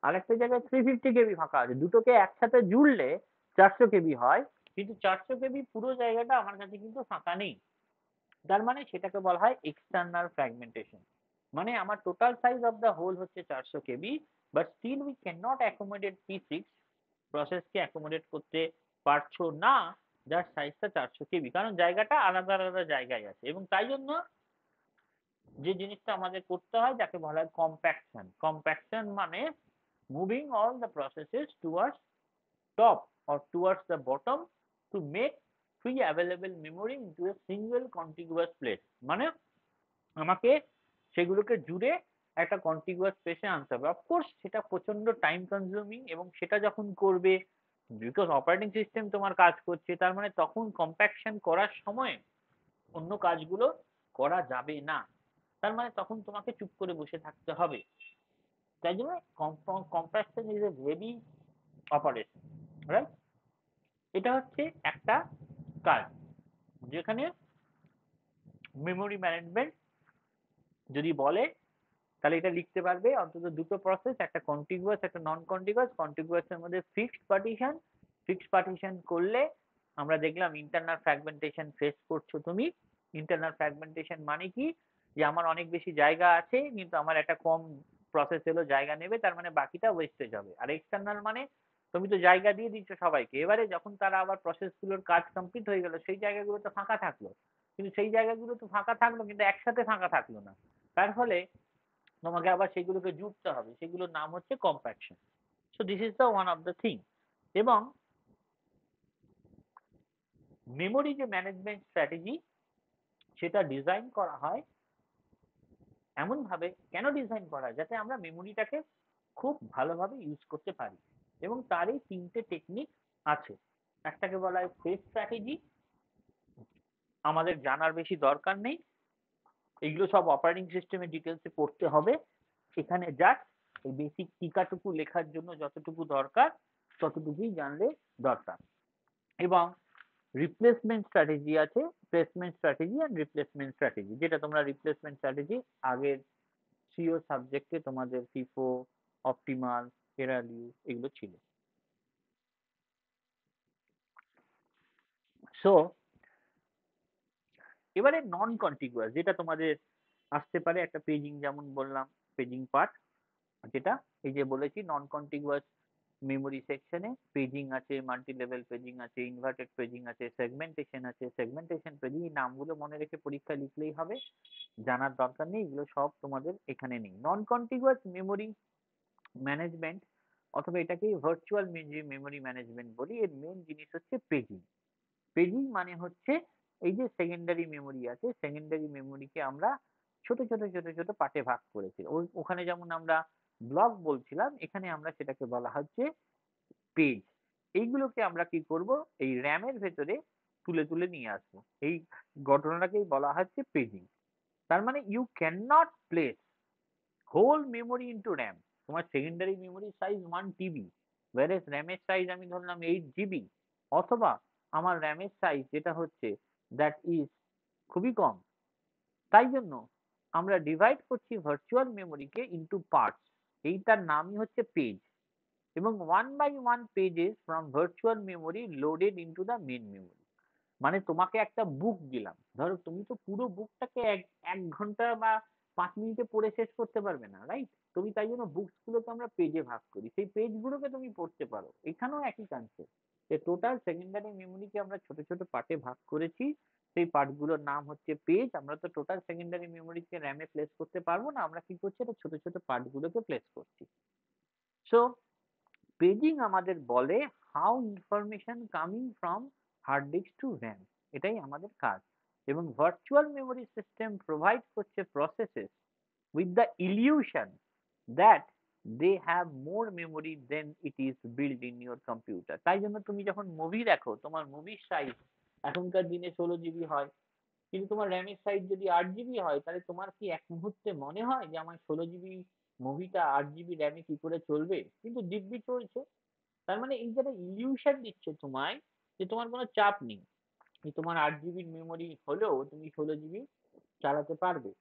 আর একটা জায়গায় 350 কেবি ফাঁকা আছে। দুটোকে একসাথে জুড়লে 400 কেবি হয়, কিন্তু 400 কেবি পুরো জায়গাটা আমার কাছে কিন্তু ফাঁকা নেই। তার মানে সেটাকে বলা হয় এক্সটার্নাল ফ্র্যাগমেন্টেশন। মানে আমার total size of the hole হচ্ছে 400 KB, but still we can not accommodate P6 প্রসেসকে অ্যাকোমোডেট করতে পারছো না যার সাইজটা 400 কেবি, কারণ জায়গাটা আলাদা আলাদা জায়গায় আছে। এবং তাই জন্য যে জিনিসটা আমাদের করতে হয় যাকে বলা হয় কম্প্যাকশন। কম্প্যাকশন মানে moving all the processes towards top or towards the bottom to make free available memory into a single contiguous place। মানে আমাকে সেগুলোকে জুড়ে একটা কন্টিগুয়াস স্পেসে আনতে হবে। অফকোর্স সেটা প্রচন্ড টাইম কনজিউমিং, এবং সেটা যখন করবে বিকজ অপারেটিং সিস্টেম তোমার কাজ করছে, তার মানে তখন কম্প্যাকশন করার সময় অন্য কাজগুলো করা যাবে না। তার মানে তখন তোমাকে চুপ করে বসে থাকতে হবে। তাই জন্য compaction is a heavy operation, right? এটা হচ্ছে একটা কাজ যেখানে মেমোরি ম্যানেজমেন্ট যদি বলে তাহলে এটা লিখতে পারবে অন্তত দুটো প্রসেস, একটা কন্টিগুয়াস একটা নন কন্টিগুয়াস। কন্টিগুয়াস এর মধ্যে ফিক্সড পার্টিশন, ফিক্সড পার্টিশন করলে আমরা দেখলাম ইন্টারনাল ফ্র্যাগমেন্টেশন ফেস করছো তুমি। ইন্টারনাল ফ্র্যাগমেন্টেশন মানে কি, যে আমার অনেক বেশি জায়গা আছে কিন্তু আমার একটা কম প্রসেস এলো জায়গা নেবে, তার মানে বাকিটা ওয়েস্টেজ হবে। আর এক্সটার্নাল মানে তুমি তো জায়গা দিয়ে দিচ্ছ সবাইকে, এবারে যখন তারা আবার প্রসেসগুলোর কাজ কমপ্লিট হয়ে গেল সেই জায়গাগুলো তো ফাঁকা থাকলো, কিন্তু সেই জায়গাগুলো তো ফাঁকা থাকলো কিন্তু একসাথে ফাঁকা থাকলো না, তার ফলে তোমাকে আবার সেগুলোকে জুড়তে হবে, সেগুলোর নাম হচ্ছে compaction. So this is the one of the thing. এবং মেমোরি যে ম্যানেজমেন্ট স্ট্র্যাটেজি সেটা ডিজাইন করা হয় এমন ভাবে, কেন ডিজাইন করা হয় যাতে আমরা মেমোরিটাকে খুব ভালোভাবে ইউজ করতে পারি। এবং তারই তিনটে টেকনিক আছে। একটাকে বলা হয় ফেজ স্ট্র্যাটেজি, আমাদের জানার বেশি দরকার নেই, এগুলো সব অপারেটিং সিস্টেমের ডিটেলসে পড়তে হবে। এখানে জাস্ট এই বেসিক টিকাটুকু লেখার জন্য যতটুকু দরকার ততটুকুই জানলে দরকার। এবং রিপ্লেসমেন্ট স্ট্র্যাটেজি আছে, placement strategy and replacement strategy, যেটা তোমরা রিপ্লেসমেন্ট স্ট্র্যাটেজি আগের সিও সাবজেক্টে তোমাদের ফিফো, অপটিমাল, এরালিউ এগুলো ছিল। সো এবারে নন কন্টিগুয়াস যেটা তোমাদের আসতে পারে একটা পেজিং, যেমন বললাম পেজিং পার্ট, যেটা এই যে বলেছি নন কন্টিগুয়াস মেমোরি সেকশনে পেজিং আছে, মাল্টি লেভেল পেজিং আছে, ইনভার্টেড পেজিং আছে, সেগমেন্টেশন আছে। সেগমেন্টেশন পেজিং এই নামগুলো মনে রেখে পরীক্ষা লিখলেই হবে, জানার দরকার নেই, এগুলো সব তোমাদের এখানে নেই। নন কন্টিগুয়াস মেমোরি ম্যানেজমেন্ট অথবা এটাকে ভার্চুয়াল মেমোরি ম্যানেজমেন্ট বলি, এর মেন জিনিস হচ্ছে পেজিং। পেজিং মানে হচ্ছে এই যে সেকেন্ডারি মেমোরি আছে, সেকেন্ডারি মেমোরিকে আমরা ছোট ছোট ছোট ছোট পার্টে ভাগ করেছি। ওখানে যেমন আমরা ব্লক বলছিলাম, এখানে আমরা সেটাকে বলা হচ্ছে পেজ। এইগুলোকে আমরা কি করব, এই র্যামের ভেতরে তুলে তুলে নিয়ে আসবো, এই ঘটনাটাকেই বলা হচ্ছে পেজিং। তার মানে you can not place whole memory into RAM. তোমার secondary memory size 1 TB, whereas র্যামের সাইজ আমি ধরলাম 8 GB, অথবা আমার র্যামের সাইজ যেটা হচ্ছে দ্যাট ইজ খুবই কম, তাই জন্য আমরা ডিভাইড করছি ভার্চুয়াল মেমোরিকে ইনটু পার্টস, এইটার নামই হচ্ছে পেজ। এবং 1 by 1 pages from virtual memory loaded into the main memory. মানে তোমাকে একটা বুক দিলাম, ধরো তুমি তো পুরো বুকটাকে এক ঘন্টা বা 5 মিনিটে পড়ে শেষ করতে পারবে না, রাইট? তুমি তাই জন্য বুকস গুলোকে আমরা পেজে ভাগ করি, সেই পেজ গুলোকে তুমি পড়তে পারো। এখানেও একই কনসেপ্ট, যে টোটাল সেকেন্ডারি মেমোরিকে আমরা ছোট ছোট পার্টে ভাগ করেছি, সেই পার্টগুলোর নাম হচ্ছে পেজ। আমরা তো টোটাল সেকেন্ডারি মেমোরিকে র্যামে প্লেস করতে পারবো না, আমরা কি করছি, এটা ছোট ছোট পার্টগুলোকে প্লেস করছি। সো পেজিং আমাদের বলে how information coming from hard disk to RAM, এটাই আমাদের কাজ। এবং ভার্চুয়াল মেমোরি সিস্টেম প্রোভাইড করছে processes with the illusion that they have more memory than it is build in your computer. তাই জন্য তুমি যখন মুভি দেখো, তোমার মুভির সাইজ এখনকার দিনে 16 GB হয়, কিন্তু তোমার র্যামের সাইজ যদি 8 GB হয়, তাহলে তোমার কি এক মুহূর্তে মনে হয় যে আমার 16 GB মুভিটা 8 GB র্যামে কি করে চলবে? কিন্তু দিব্যি চলছে। তার মানে এই যারা ইলিউশন দিচ্ছে তোমায়, যে তোমার কোনো চাপ নেই, তোমার 8 GB মেমোরি হলেও তুমি 16 GB চালাতে পারবে।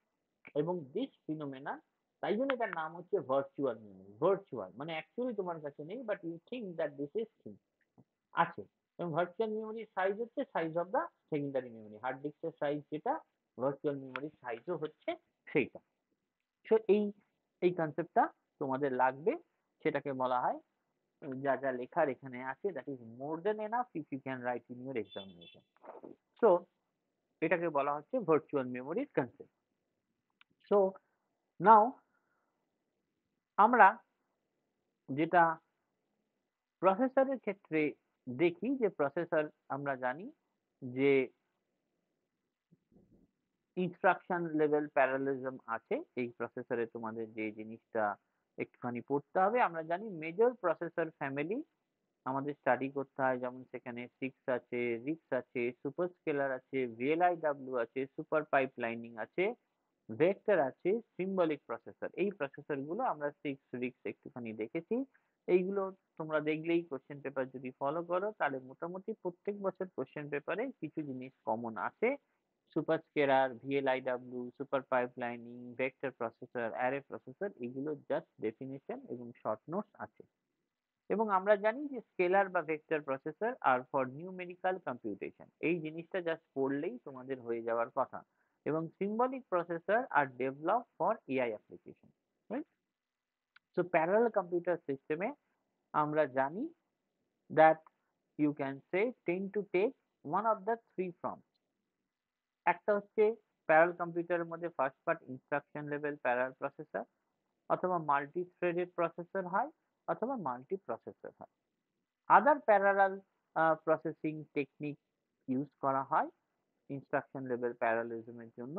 এবং দিস ফিনোমেনা, তাই জন্য এটার নাম হচ্ছে ভার্চুয়াল মেমোরি। ভার্চুয়াল মানে অ্যাকচুয়ালি তোমার কাছে নেই, but you think that this is thing আছে। এবং ভার্চুয়াল মেমোরির সাইজ হচ্ছে size of the secondary memory, hard ডিস্কের সাইজ যেটা, ভার্চুয়াল মেমোরির সাইজও হচ্ছে সেইটা। সো এই এই কনসেপ্টটা তোমাদের লাগবে, সেটাকে বলা হয়, যা যা লেখার এখানে আছে that is more than enough if you can write in your examination. So এটাকে বলা হচ্ছে ভার্চুয়াল মেমোরির কনসেপ্ট। সো নাও আমরা যেটা প্রসেসরের ক্ষেত্রে দেখি, যে প্রসেসর আমরা জানি যে ইনস্ট্রাকশন লেভেল প্যারালেলিজম আছে এই প্রসেসরে। তোমাদের যে জিনিসটা একটুখানি পড়তে হবে, আমরা জানি মেজর প্রসেসর ফ্যামিলি আমাদের স্টাডি করতে হয়, যেমন সেখানে 6 আছে, রিক্স আছে, সুপার স্কেলার আছে, ভিএলআইডব্লিউ আছে, সুপার পাইপলাইনিং আছে, ভেক্টর আছে, সিম্বলিক প্রসেসর। এই প্রসেসর গুলো আমরা 6 রিক্স একটুখানি দেখেছি। এইগুলো তোমরা দেখলেই কোশ্চেন পেপার যদি ফলো করো, তাহলে মোটামুটি প্রত্যেক বছর কোশ্চেন পেপারে কিছু জিনিস কমন আছে। Super scalar, VLIW, super pipelining, vector processor, array processor, এগুলো জাস্ট ডেফিনেশন এবং শর্ট নোটস আছে। এবং আমরা জানি যে স্কেলার বা vector processor are for numerical computation, এই জিনিসটা জাস্ট পড়লেই তোমাদের হয়ে যাওয়ার কথা। এবং symbolic processor are develop for AI application, right? So parallel computer সিস্টেমে আমরা জানি that you can say tend to take one of the three forms. একটা হচ্ছে প্যারালাল কম্পিউটারের মধ্যে first part instruction level parallel processor, অথবা মাল্টি থ্রেডেড প্রসেসর হয়, অথবা মাল্টি প্রসেসর হয়। আদার প্যারালাল প্রসেসিং টেকনিক ইউজ করা হয় ইনস্ট্রাকশন লেভেল প্যারালেলিজমের জন্য।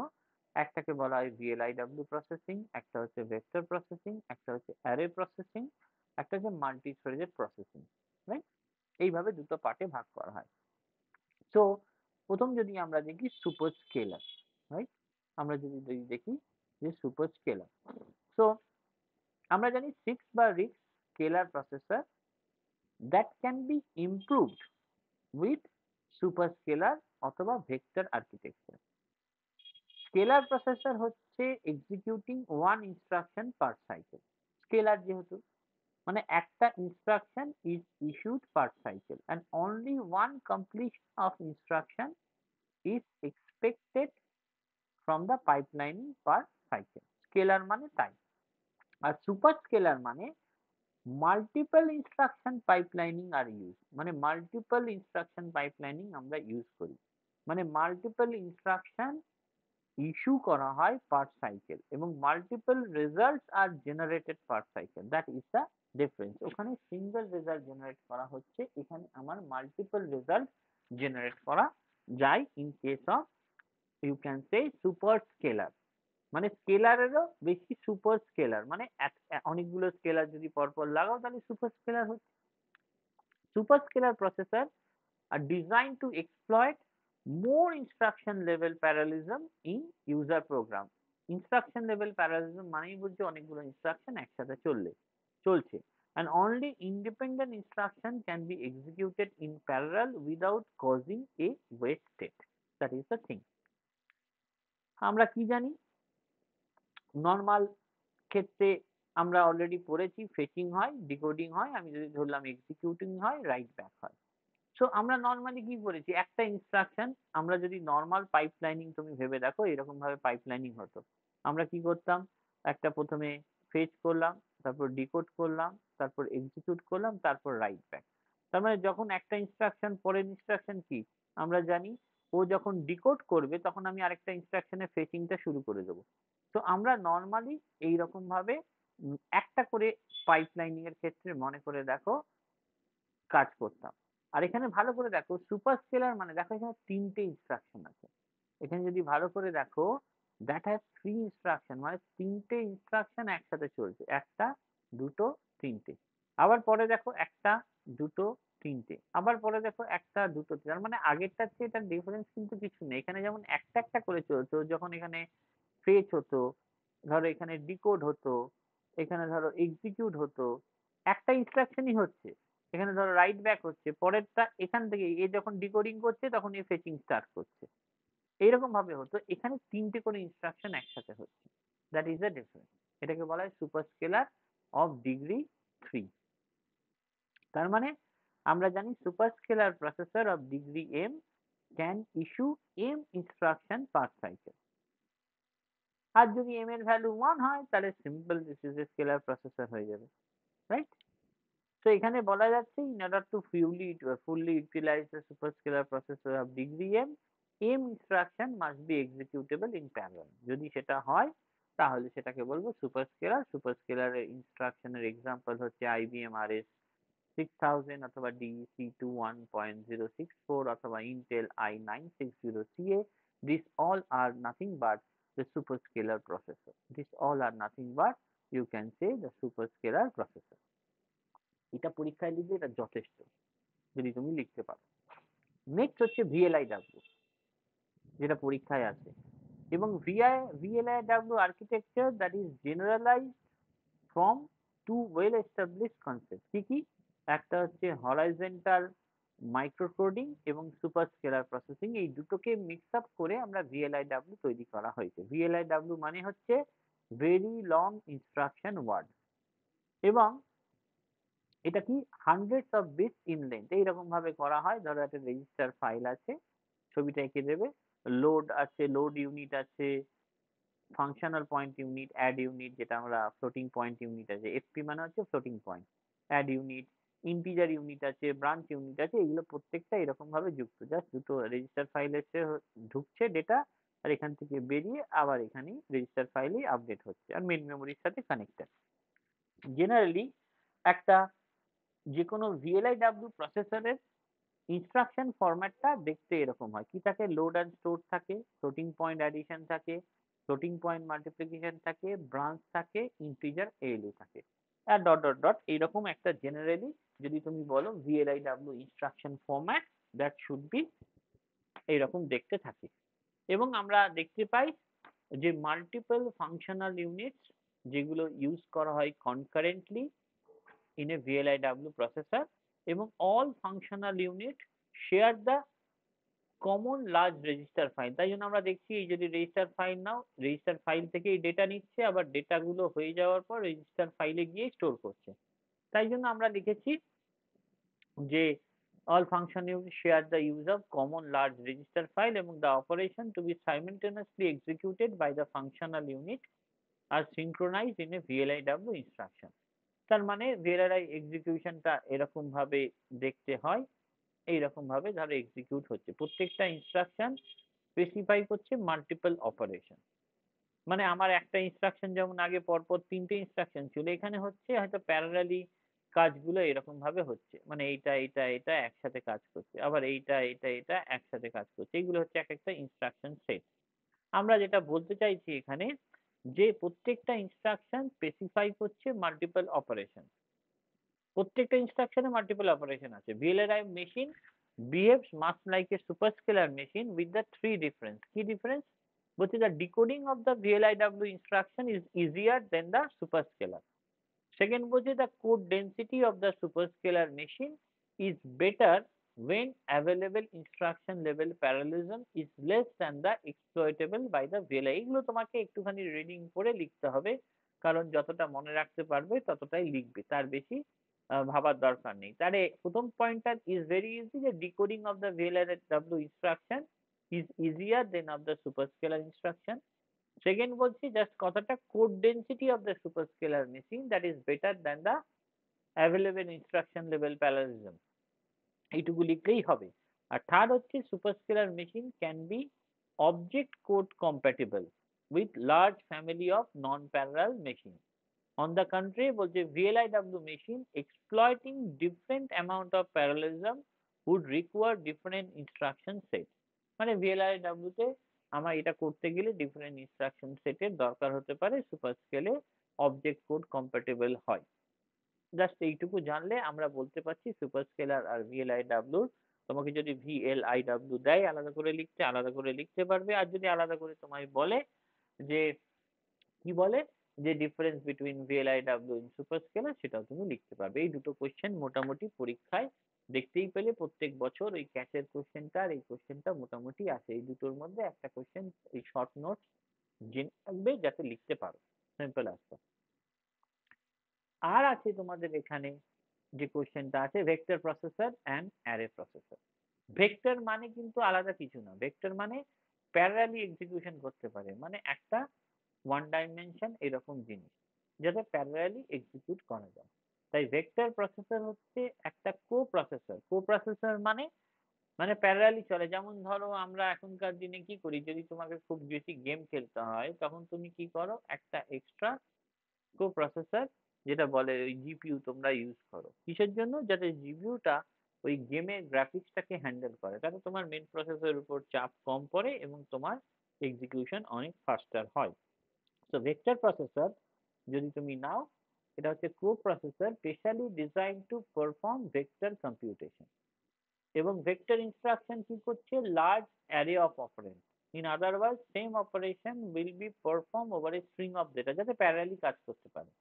একটাকে বলা হয় ভিএলআইডব্লিউ প্রসেসিং, একটা হচ্ছে ভেক্টর প্রসেসিং, একটা হচ্ছে অ্যারে প্রসেসিং, একটা হচ্ছে মাল্টি থ্রেডেড প্রসেসিং, রাইট? এইভাবে দুটো পার্টে ভাগ করা হয়। সো প্রথম যদি আমরা দেখি সুপার স্কেলার, রাইট? আমরা যদি দেখি যে সুপার স্কেলার, সো আমরা জানি 6 বা রিক্স scalar processor that can be improved with superscalar অথবা ভেক্টর আর্কিটেকচার। স্কেলার প্রসেসর হচ্ছে executing one instruction per cycle. Scalar যেহেতু মানে একটা instruction is issued per cycle and only one completion of instruction is expected from the pipelining per cycle। Scalar মানে তাই। আর সুপার স্কেলার মানে multiple instruction pipelining are use, মানে মাল্টিপল ইনস্ট্রাকশন পাইপলাইনিং আমরা ইউজ করি, মানে মাল্টিপল ইনস্ট্রাকশন ইস্যু করা হয় পার সাইকেল এবং multiple results are generated per cycle, that is the difference. ওখানে সিঙ্গেল রেজাল্ট জেনারেট করা হচ্ছে, এখানে আমার মাল্টিপল রেজাল্ট জেনারেট করা যায় in case of you can say super scalar. মানে স্কেলারেরও বেশি সুপার স্কেলার, মানে অনেকগুলো স্কেলার যদি পরপর লাগাও তাহলে সুপার স্কেলার হচ্ছে। Super scalar processor are designed to exploit more instruction level parallelism in user program। instruction level parallelism মানেই বুঝছে অনেকগুলো ইনস্ট্রাকশন একসাথে চলছে and only independent instruction can be executed in parallel without causing a wait state, that is the thing। আমরা কি জানি নরমাল ক্ষেত্রে আমরা অলরেডি পড়েছি ফেচিং হয়, ডিকোডিং হয়, আমি যদি ধরলাম এক্সিকিউটিং হয়, রাইট ব্যাক হয়। সো আমরা নর্মালি কি করেছি একটা ইনস্ট্রাকশন, আমরা যদি নর্মাল পাইপলাইনিং তুমি ভেবে দেখো এরকম ভাবে পাইপলাইনিং হতো, আমরা কি করতাম একটা প্রথমে ফেচ করলাম, তারপর ডিকোড করলাম, তারপর এক্সিকিউট করলাম, তারপর রাইট ব্যাক। তার মানে যখন একটা ইনস্ট্রাকশন পরের ইনস্ট্রাকশন কি আমরা জানি ও যখন ডিকোড করবে তখন আমি আরেকটা ইনস্ট্রাকশনের ফেচিংটা শুরু করে দেবো। তো আমরা নর্মালি এইরকম ভাবে একটা করে পাইপলাইনিং এর ক্ষেত্রে মনে করে দেখো কাজ করতাম। আর এখানে ভালো করে দেখো সুপার স্কেলার মানে দেখো এখানে তিনটে ইনস্ট্রাকশন আছে, এখানে যদি ভালো করে দেখো দ্যাট হ্যাজ থ্রি ইনস্ট্রাকশন, মানে তিনটে ইনস্ট্রাকশন একসাথে চলছে, একটা দুটো তিনটে। আবার পরে দেখো একটা দুটো তিনটে, আবার পরে দেখো একটা দুটো তিনটে। তার মানে আগেরটার চেয়ে এটার ডিফারেন্স কিন্তু কিছু নেই, এখানে যেমন একটা একটা করে চলতো, যখন এখানে ফেচ হতো, ধরো এখানে ডিকোড হতো, এখানে ধরো এক্সিকিউট হতো, একটা ইনস্ট্রাকশনই হচ্ছে, এখানে ধরো রাইট ব্যাক হচ্ছে, পরেরটা এখান থেকে এ যখন ডিকোডিং করছে তখন এ ফেচিং স্টার্ট করছে, এইরকম ভাবে হতো। এখানে তিনটে করে ইনস্ট্রাকশন একসাথে হচ্ছে, দ্যাট ইজ দ্য ডিফারেন্স। এটাকে বলা হয় সুপার স্কেলার অফ ডিগ্রি 3। তার মানে আমরা জানি super scalar processor of degree m can issue m instruction per cycle. আর যদি m এর ভ্যালু 1 হয় তাহলে simple this is a scalar processor হয়ে যাবে, রাইট? তো এখানে বলা যাচ্ছে in order to fully utilize the superscalar processor of degree m, m instruction must be executable in parallel। যদি সেটা হয় তাহলে সেটাকে বলবো সুপারস্কেলার। সুপারস্কেলারের ইনস্ট্রাকশনের এক্সাম্পল হচ্ছে IBM RS 6000 অথবা DEC 21.064 অথবা Intel i960CA। These all are nothing but the superscalar processor। These all are nothing but you can say the superscalar processor। এটা পরীক্ষায় লিখলে এটা যথেষ্ট যদি তুমি লিখতে পারো। নেক্সট হচ্ছে VLIW, যেটা পরীক্ষায় আছে, এবং VLIW architecture that is generalized from two well established concept. কি কি? একটা হচ্ছে হরাইজন্টাল মাইক্রোকোডিং এবং সুপার স্কেলার প্রসেসিং, এই দুটোকে মিক্স আপ করে আমরা VLIW তৈরি করা হয়েছে। VLIW মানে হচ্ছে ভেরি লং ইনস্ট্রাকশন ওয়ার্ড, এবং এটা কি hundreds of bits in length এইরকম ভাবে করা হয়। ধরো একটা রেজিস্টার ফাইল আছে, ছবিটা এঁকে দেবে, লোড আছে, লোড ইউনিট আছে, functional point unit, add unit, যেটা আমরা ফ্লোটিং পয়েন্ট ইউনিট আছে, এফপি মানে হচ্ছে floating point, add unit, integer unit আছে, ব্রাঞ্চ ইউনিট আছে, এগুলো প্রত্যেকটা এরকম ভাবে যুক্ত। জাস্ট দুটো রেজিস্টার ফাইল এসে ঢুকছে ডেটা, আর এখান থেকে বেরিয়ে আবার এখানে রেজিস্টার ফাইলে আপডেট হচ্ছে, আর মেন মেমোরির সাথে কানেক্টেড। জেনারেলি একটা যে কোনো VLIW প্রসেসরের ইনস্ট্রাকশন ফরম্যাটটা দেখতে এরকম হয়। কি থাকে? লোড অ্যান্ড স্টোর থাকে, ফ্লোটিং পয়েন্ট অ্যাডিশন থাকে, ফ্লোটিং পয়েন্ট মাল্টিপ্লিকেশন থাকে, ব্রাঞ্চ থাকে, ইন্টিজার ALU থাকে, আর ডট ডট ডট এইরকম একটা জেনারেলি যদি তুমি বলো VLIW instruction format, that should be এইরকম দেখতে থাকি। এবং আমরা দেখতে পাই যে মাল্টিপল ফাংশনাল ইউনিটস যেগুলো ইউজ করা হয় concurrently in a VLIW processor এবং all functional unit share the common large register file। তাই জন্য আমরা দেখছি এই যদি রেজিস্টার ফাইল নাও, রেজিস্টার ফাইল থেকে এই ডেটা নিচ্ছে, আবার ডেটা গুলো হয়ে যাওয়ার পর রেজিস্টার ফাইলে গিয়ে স্টোর করছে। তাই জন্য আমরা লিখেছি যে all function units share the use of common large register file এবং the operation to be simultaneously executed by the functional unit are synchronized in a VLIW instruction। তার মানে VLI এক্সিকিউশনটা এরকম ভাবে দেখতে হয়, এইরকম ভাবে ধরো এক্সিকিউট হচ্ছে। প্রত্যেকটা ইনস্ট্রাকশন স্পেসিফাই করছে মাল্টিপল অপারেশন। মানে আমার একটা ইনস্ট্রাকশন যেমন আগে পরপর ৩ টে ইনস্ট্রাকশন ছিল, এখানে হচ্ছে হয়তো প্যারালালি কাজগুলো এরকম ভাবে হচ্ছে। মানে এইটা একসাথে কাজ করছে। আবার এইটা একসাথে কাজ করছে। এইগুলো হচ্ছে একেকটা ইনস্ট্রাকশন সেট। আমরা যেটা বলতে চাইছি এখানে যে প্রত্যেকটা ইনস্ট্রাকশন স্পেসিফাই করছে মাল্টিপল অপারেশন। প্রত্যেকটা ইনস্ট্রাকশনে মাল্টিপল অপারেশন আছে। VLI machine behaves much like a superscalar machine with the three difference। কি difference? বলছে the decoding of the VLIW instruction is easier than the superscalar। Second বলছে the code density of the superscalar machine is better when available instruction level parallelism is less than the exploitable by the VLI। এগুলো তোমাকে একটুখানি রিডিং করে লিখতে হবে, কারণ যতটা মনে রাখতে পারবে ততটাই লিখবে, তার বেশি ভাবার দরকার নেই। তাহলে প্রথম পয়েন্টটা is very easy, যে decoding of the VLIW instruction is easier than of the superscalar instruction। Second বলছি জাস্ট কথাটা code density of the superscalar machine that is better than the available instruction level parallelism. এইটুকু লিখলেই হবে। আর থার্ড হচ্ছে superscalar machine can be object code compatible with large family of non parallel machine. On the contrary বলছে VLIW machine exploiting different amount of parallelism would require different instruction set। মানে VLIW তে আমার এটা করতে গেলে ডিফারেন্ট ইনস্ট্রাকশন সেটের দরকার হতে পারে, সুপার স্কেলে অবজেক্ট কোড কম্প্যাটিবল হয়। জাস্ট এইটুকু জানলে আমরা বলতে পারছি সুপার স্কেলার আর VLIW। তোমাকে যদি VLIW দেয় আলাদা করে লিখতে, আলাদা করে লিখতে পারবে। আর যদি আলাদা করে তোমায় বলে যে কি বলে যে difference between VLIW and super scalar, সেটাও তুমি লিখতে পারবে। এই দুটো কোশ্চেন মোটামুটি পরীক্ষায় দেখতেই পেলে প্রত্যেক বছর ওই ক্যাশের কোশ্চেনটা আর এই কোশ্চেনটা মোটামুটি আসে। এই দুটোর মধ্যে একটা কোশ্চেন এই শর্ট নোটস জেনে রাখবে যাতে লিখতে পারো, সিম্পল আনসার। আর আছে তোমাদের এখানে যে কোশ্চেনটা আছে vector processor and array processor. Vector মানে কিন্তু আলাদা কিছু না, ভেক্টর মানে প্যারালালি এক্সিকিউশন করতে পারে, মানে একটা ওয়ান ডাইমেনশন এরকম জিনিস যাতে প্যারালালি এক্সিকিউট করা যায়। তাই ভেক্টর প্রসেসর হচ্ছে একটা কোপ্রসেসর। কোপ্রসেসর মানে মানে প্যারালালি চলে। যেমন ধরো আমরা এখনকার দিনে কি করি, যদি তোমাকে খুব বেশি গেম খেলতে হয় তখন তুমি কি করো, একটা এক্সট্রা কোপ্রসেসর যেটা বলে ওই জিপিইউ তোমরা ইউজ করো। কিসের জন্য? যাতে জিপিইউটা ওই গেমের গ্রাফিক্সটাকে হ্যান্ডেল করে, তাতে তোমার মেন প্রসেসরের উপর চাপ কম পড়ে এবং তোমার এক্সিকিউশন অনেক ফাস্টার হয়। তো ভেক্টর প্রসেসর যদি তুমি নাও, এটা হচ্ছে coprocessor specially design to perform vector computation. এবং ভেক্টর ইনস্ট্রাকশন কি করছে, large array of operand. In other words same operation will be perform over a string of data, যাতে প্যারালালি কাজ করতে পারে।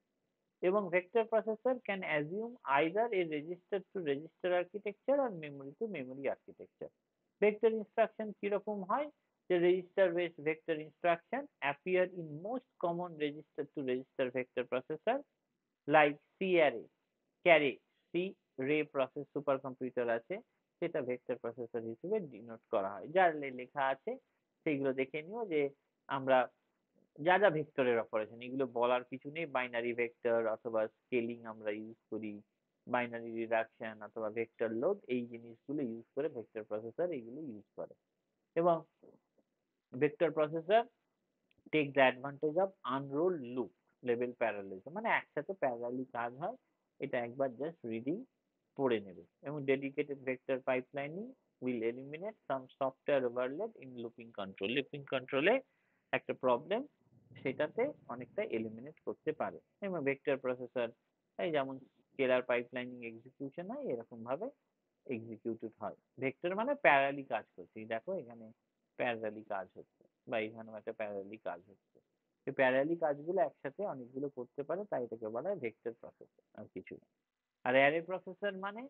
এবং vector processor can assume either a register to register architecture আর memory to memory architecture. Vector instruction কিরকম হয়, যে register based vector instruction appear in most common register to register vector processor like C-array, carry, C-ray process supercomputer আছে, সেটা ভেক্টর প্রসেসর হিসেবে ডিনোট করা হয়। যার লেখা আছে সেইগুলো দেখে নিও, যে আমরা যা যা ভেক্টরের অপারেশন এগুলো বলার কিছু নেই। বাইনারি ভেক্টর অথবা স্কেলিং আমরা ইউজ করি, বাইনারি রিডাকশন অথবা ভেক্টর লোড, এই জিনিসগুলো ইউজ করে ভেক্টর প্রসেসর এইগুলো ইউজ করে। এবং vector processor take the advantage of unroll loop level parallelism, মানে একসাথে প্যারালালি কাজ হয়, এটা একবার জাস্ট রিডিং পড়ে নেবে। এবং dedicated vector pipelining will eliminate some software overload in looping control. Looping কন্ট্রোলে একটা প্রবলেম, সেটাতে অনেকটা এলিমিনেট করতে পারে। এবং ভেক্টর প্রসেসর এই যেমন স্কেলার পাইপলাইনিং এক্সিকিউশন হয় এরকম ভাবে এক্সিকিউটেড হয়। ভেক্টর মানে প্যারালালি কাজ করছে। এই দেখো এখানে প্যারালালি কাজ হচ্ছে বা এখানেও একটা প্যারালালি কাজ হচ্ছে। এই প্যারালালি কাজগুলো একসাথে অনেকগুলো করতে পারে, তাই এটাকে বলা হয় ভেক্টর প্রসেসর, আর কিছু না। আর অ্যারে প্রসেসর মানে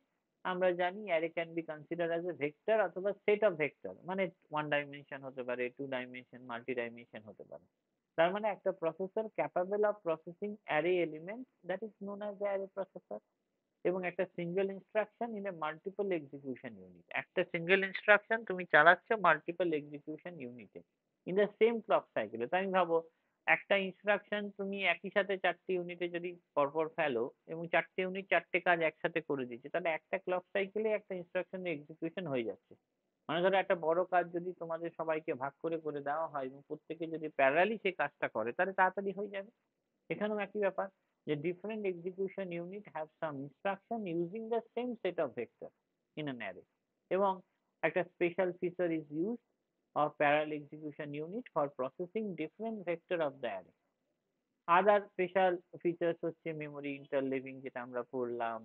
আমরা জানি array can be consider as a vector অথবা সেট অফ ভেক্টর, মানে ওয়ান ডাইমেনশন হতে পারে, টু ডাইমেনশন, মাল্টি ডাইমেনশন হতে পারে। তার মানে একটা processor capable of processing array element, that is known as array processor. এবং একটা single instruction in a multiple execution unit, একটা সিঙ্গেল ইনস্ট্রাকশন তুমি চালাচ্ছ মাল্টিপল এক্সিকিউশন ইউনিটে ইন দ্য সেম ক্লক সাইকেলে। তাই ভাবো একটা ইনস্ট্রাকশন তুমি একই সাথে 4টি ইউনিটে যদি পরপর ফেলো এবং 4টে ইউনিট 4টে কাজ একসাথে করে দিচ্ছে, তাহলে একটা ক্লক সাইকেলে একটা ইনস্ট্রাকশনের এক্সিকিউশন হয়ে যাচ্ছে। মানে ধরো একটা বড় কাজ যদি তোমাদের সবাইকে ভাগ করে করে দেওয়া হয় এবং প্রত্যেকে যদি প্যারালালি সেই কাজটা করে, তাহলে তাড়াতাড়ি হয়ে যাবে। এখানেও একই ব্যাপার, যে different execution unit have some instruction using the same set of vector in an array, এবং একটা special feature is used of parallel execution unit for processing different vector of the array. Other special features হচ্ছে মেমোরি ইন্টারলিভিং, যেটা আমরা পড়লাম।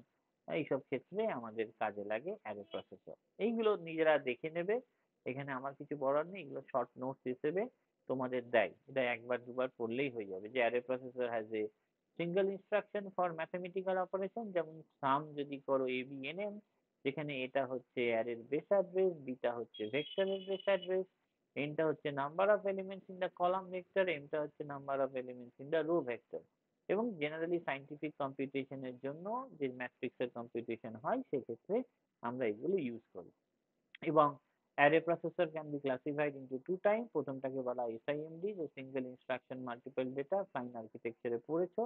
এইসব ক্ষেত্রে আমাদের কাজে লাগে অ্যারে প্রসেসর। এইগুলো নিজেরা দেখে নেবে, এখানে আমার কিছু বলার নেই, এগুলো শর্ট নোটস হিসেবে তোমাদের দেয়, এটা একবার দুবার পড়লেই হয়ে যাবে যে array processor has a single instruction for mathematical operation, যেমন সাম যদি করো এ বি এন এম, যেখানে এটা হচ্ছে অ্যারের বেস অ্যাড্রেস, বিটা হচ্ছে ভেক্টরের বেস অ্যাড্রেস, n টা হচ্ছে number of elements in the column vector, m টা হচ্ছে number of elements in the row vector. এবং জেনারেলি সায়েন্টিফিক কম্পিউটেশনের জন্য যে ম্যাট্রিক্সের কম্পিউটেশন হয় সেক্ষেত্রে আমরা এগুলো ইউজ করি। এবং array processor can be classified into two type. প্রথমটাকে বলা হয় এসআইএমডি, যে single instruction multiple data, fine আর্কিটেকচারে পড়েছো,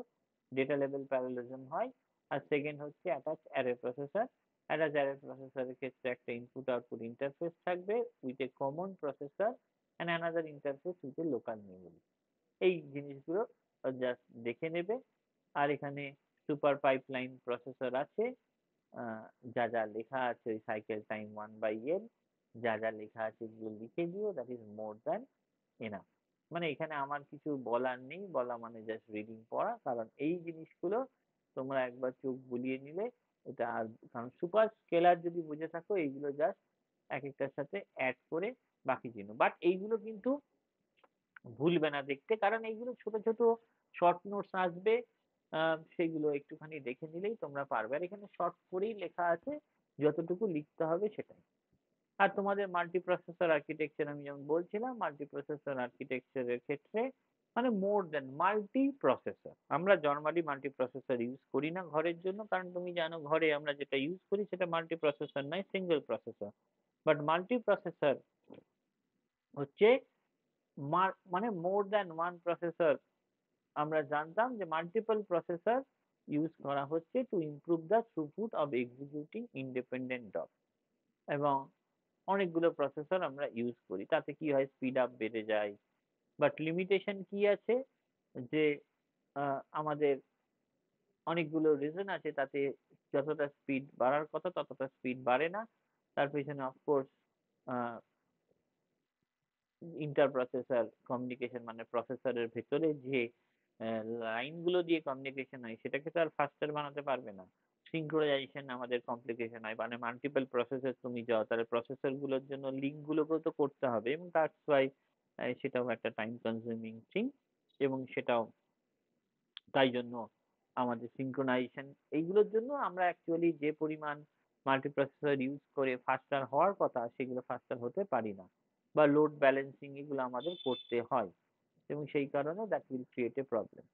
ডেটা লেভেল প্যারালেলিজম হয়। আর সেকেন্ড হচ্ছে attach array processor. Attach array প্রসেসরের ক্ষেত্রে একটা ইনপুট আউটপুট ইন্টারফেস থাকবে with a common processor and another interface with a local memory. এই জিনিসগুলো জাস্ট দেখে নেবে। আর এখানে সুপার পাইপলাইন প্রসেসর আছে, যা যা লেখা আছে ওই সাইকেল টাইম 1/n, যা যা লেখা আছে এগুলো লিখে দিও, that is more than enough. মানে এখানে আমার কিছু বলার নেই, বলা মানে জাস্ট রিডিং পড়া, কারণ এই জিনিসগুলো তোমরা একবার চোখ বুলিয়ে নিলে এটা আর, কারণ সুপার স্কেলার যদি বুঝে থাকো এইগুলো জাস্ট এক একটার সাথে অ্যাড করে বাকি চিহ্ন, বাট এইগুলো কিন্তু ভুলবে না দেখতে, কারণ এইগুলো ছোট ছোট শর্ট নোটস আসবে, সেগুলো একটুখানি দেখে নিলেই তোমরা পারবে। আর এখানে শর্ট করেই লেখা আছে, যতটুকু লিখতে হবে সেটাই। আর তোমাদের মাল্টিপ্রসেসর আর্কিটেকচার আমি যেমন বলছিলাম, মাল্টিপ্রসেসর আর্কিটেকচারের ক্ষেত্রে মানে মোর দেন মাল্টি প্রসেসর, আমরা নরমালি মাল্টিপ্রসেসর ইউজ করি না ঘরের জন্য, কারণ তুমি জানো ঘরে আমরা যেটা ইউজ করি সেটা মাল্টিপ্রসেসর নয়, সিঙ্গেল প্রসেসর। বাট মাল্টিপ্রসেসর হচ্ছে মানে মোর দ্যান ওয়ান প্রসেসর। আমরা জানতাম যে মাল্টিপল প্রসেসর ইউজ করা হচ্ছে to improve the throughput of executing independent job, এবং অনেকগুলো প্রসেসর আমরা ইউজ করি, তাতে কি হয় স্পিড আপ বেড়ে যায়। বাট লিমিটেশন কি আছে, যে আমাদের অনেকগুলো রিজন আছে, তাতে যতটা স্পিড বাড়ার কথা ততটা স্পিড বাড়ে না। তার পেছনে অফকোর্স ইন্টার প্রসেসর কমিউনিকেশন, মানে প্রসেসরের ভেতরে যে লাইনগুলো দিয়ে কমিউনিকেশন হয় সেটাকে তো আর ফাস্টার বানাতে পারবে না। সিঙ্ক্রোনাইজেশন আমাদের কমপ্লিকেশন হয়, মানে মাল্টিপল প্রসেসর তুমি যাও, তাহলে প্রসেসর গুলোর জন্য লিঙ্ক গুলোকেও তো করতে হবে, এবং দ্যাটস ওয়াই সেটাও একটা টাইম কনজিউমিং থিং। এবং সেটাও তাই জন্য আমাদের সিঙ্ক্রোনাইজেশন এইগুলোর জন্য আমরা অ্যাকচুয়ালি যে পরিমাণ মাল্টিপ্রসেসর ইউজ করে ফাস্টার হওয়ার কথা সেগুলো ফাস্টার হতে পারি না, বা লোড ব্যালেন্সিং এগুলো আমাদের করতে হয়, এবং সেই কারণে that will create a problem.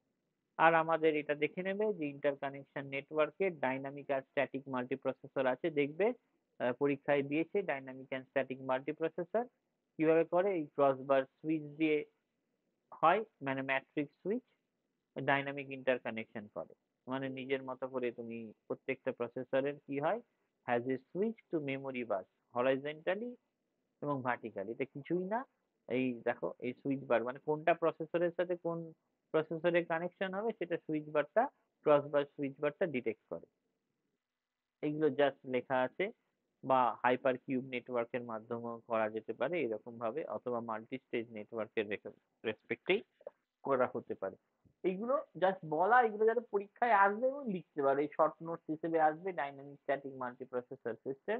আর আমাদের এটা দেখে নেবে যে ইন্টারকানেকশন নেটওয়ার্কে ডাইনামিক আর স্ট্যাটিক মাল্টিপ্রসেসর আছে, দেখবে পরীক্ষায় দিয়েছে ডাইনামিক অ্যান্ড স্ট্যাটিক মাল্টিপ্রসেসর কিভাবে করে, এই ক্রসবার সুইচ দিয়ে হয়, মানে ম্যাট্রিক্স সুইচ ডাইনামিক ইন্টারকানেকশন করে, মানে নিজের মতো করে তুমি প্রত্যেকটা প্রসেসরের কি হয়, has a switch to memory bus horizontally এবং ভার্টিক্যালি, এটা কিছুই না। এই দেখো এই সুইচ বার মানে কোনটা প্রসেসরের সাথে কোন প্রসেসরের কানেকশন হবে সেটা সুইচ বারটা, ক্রস বার সুইচ বারটা ডিটেক্ট করে। এইগুলো জাস্ট লেখা আছে, বা হাইপার কিউব নেটওয়ার্কের মাধ্যমেও করা যেতে পারে এরকম ভাবে, অথবা মাল্টি স্টেজ নেটওয়ার্কের রেসপেক্টেই করা হতে পারে। এইগুলো জাস্ট বলা, এগুলো যাতে পরীক্ষায় আসবে এবং লিখতে পারো। এই শর্ট নোটস হিসেবে আসবে dynamic static multiprocessor system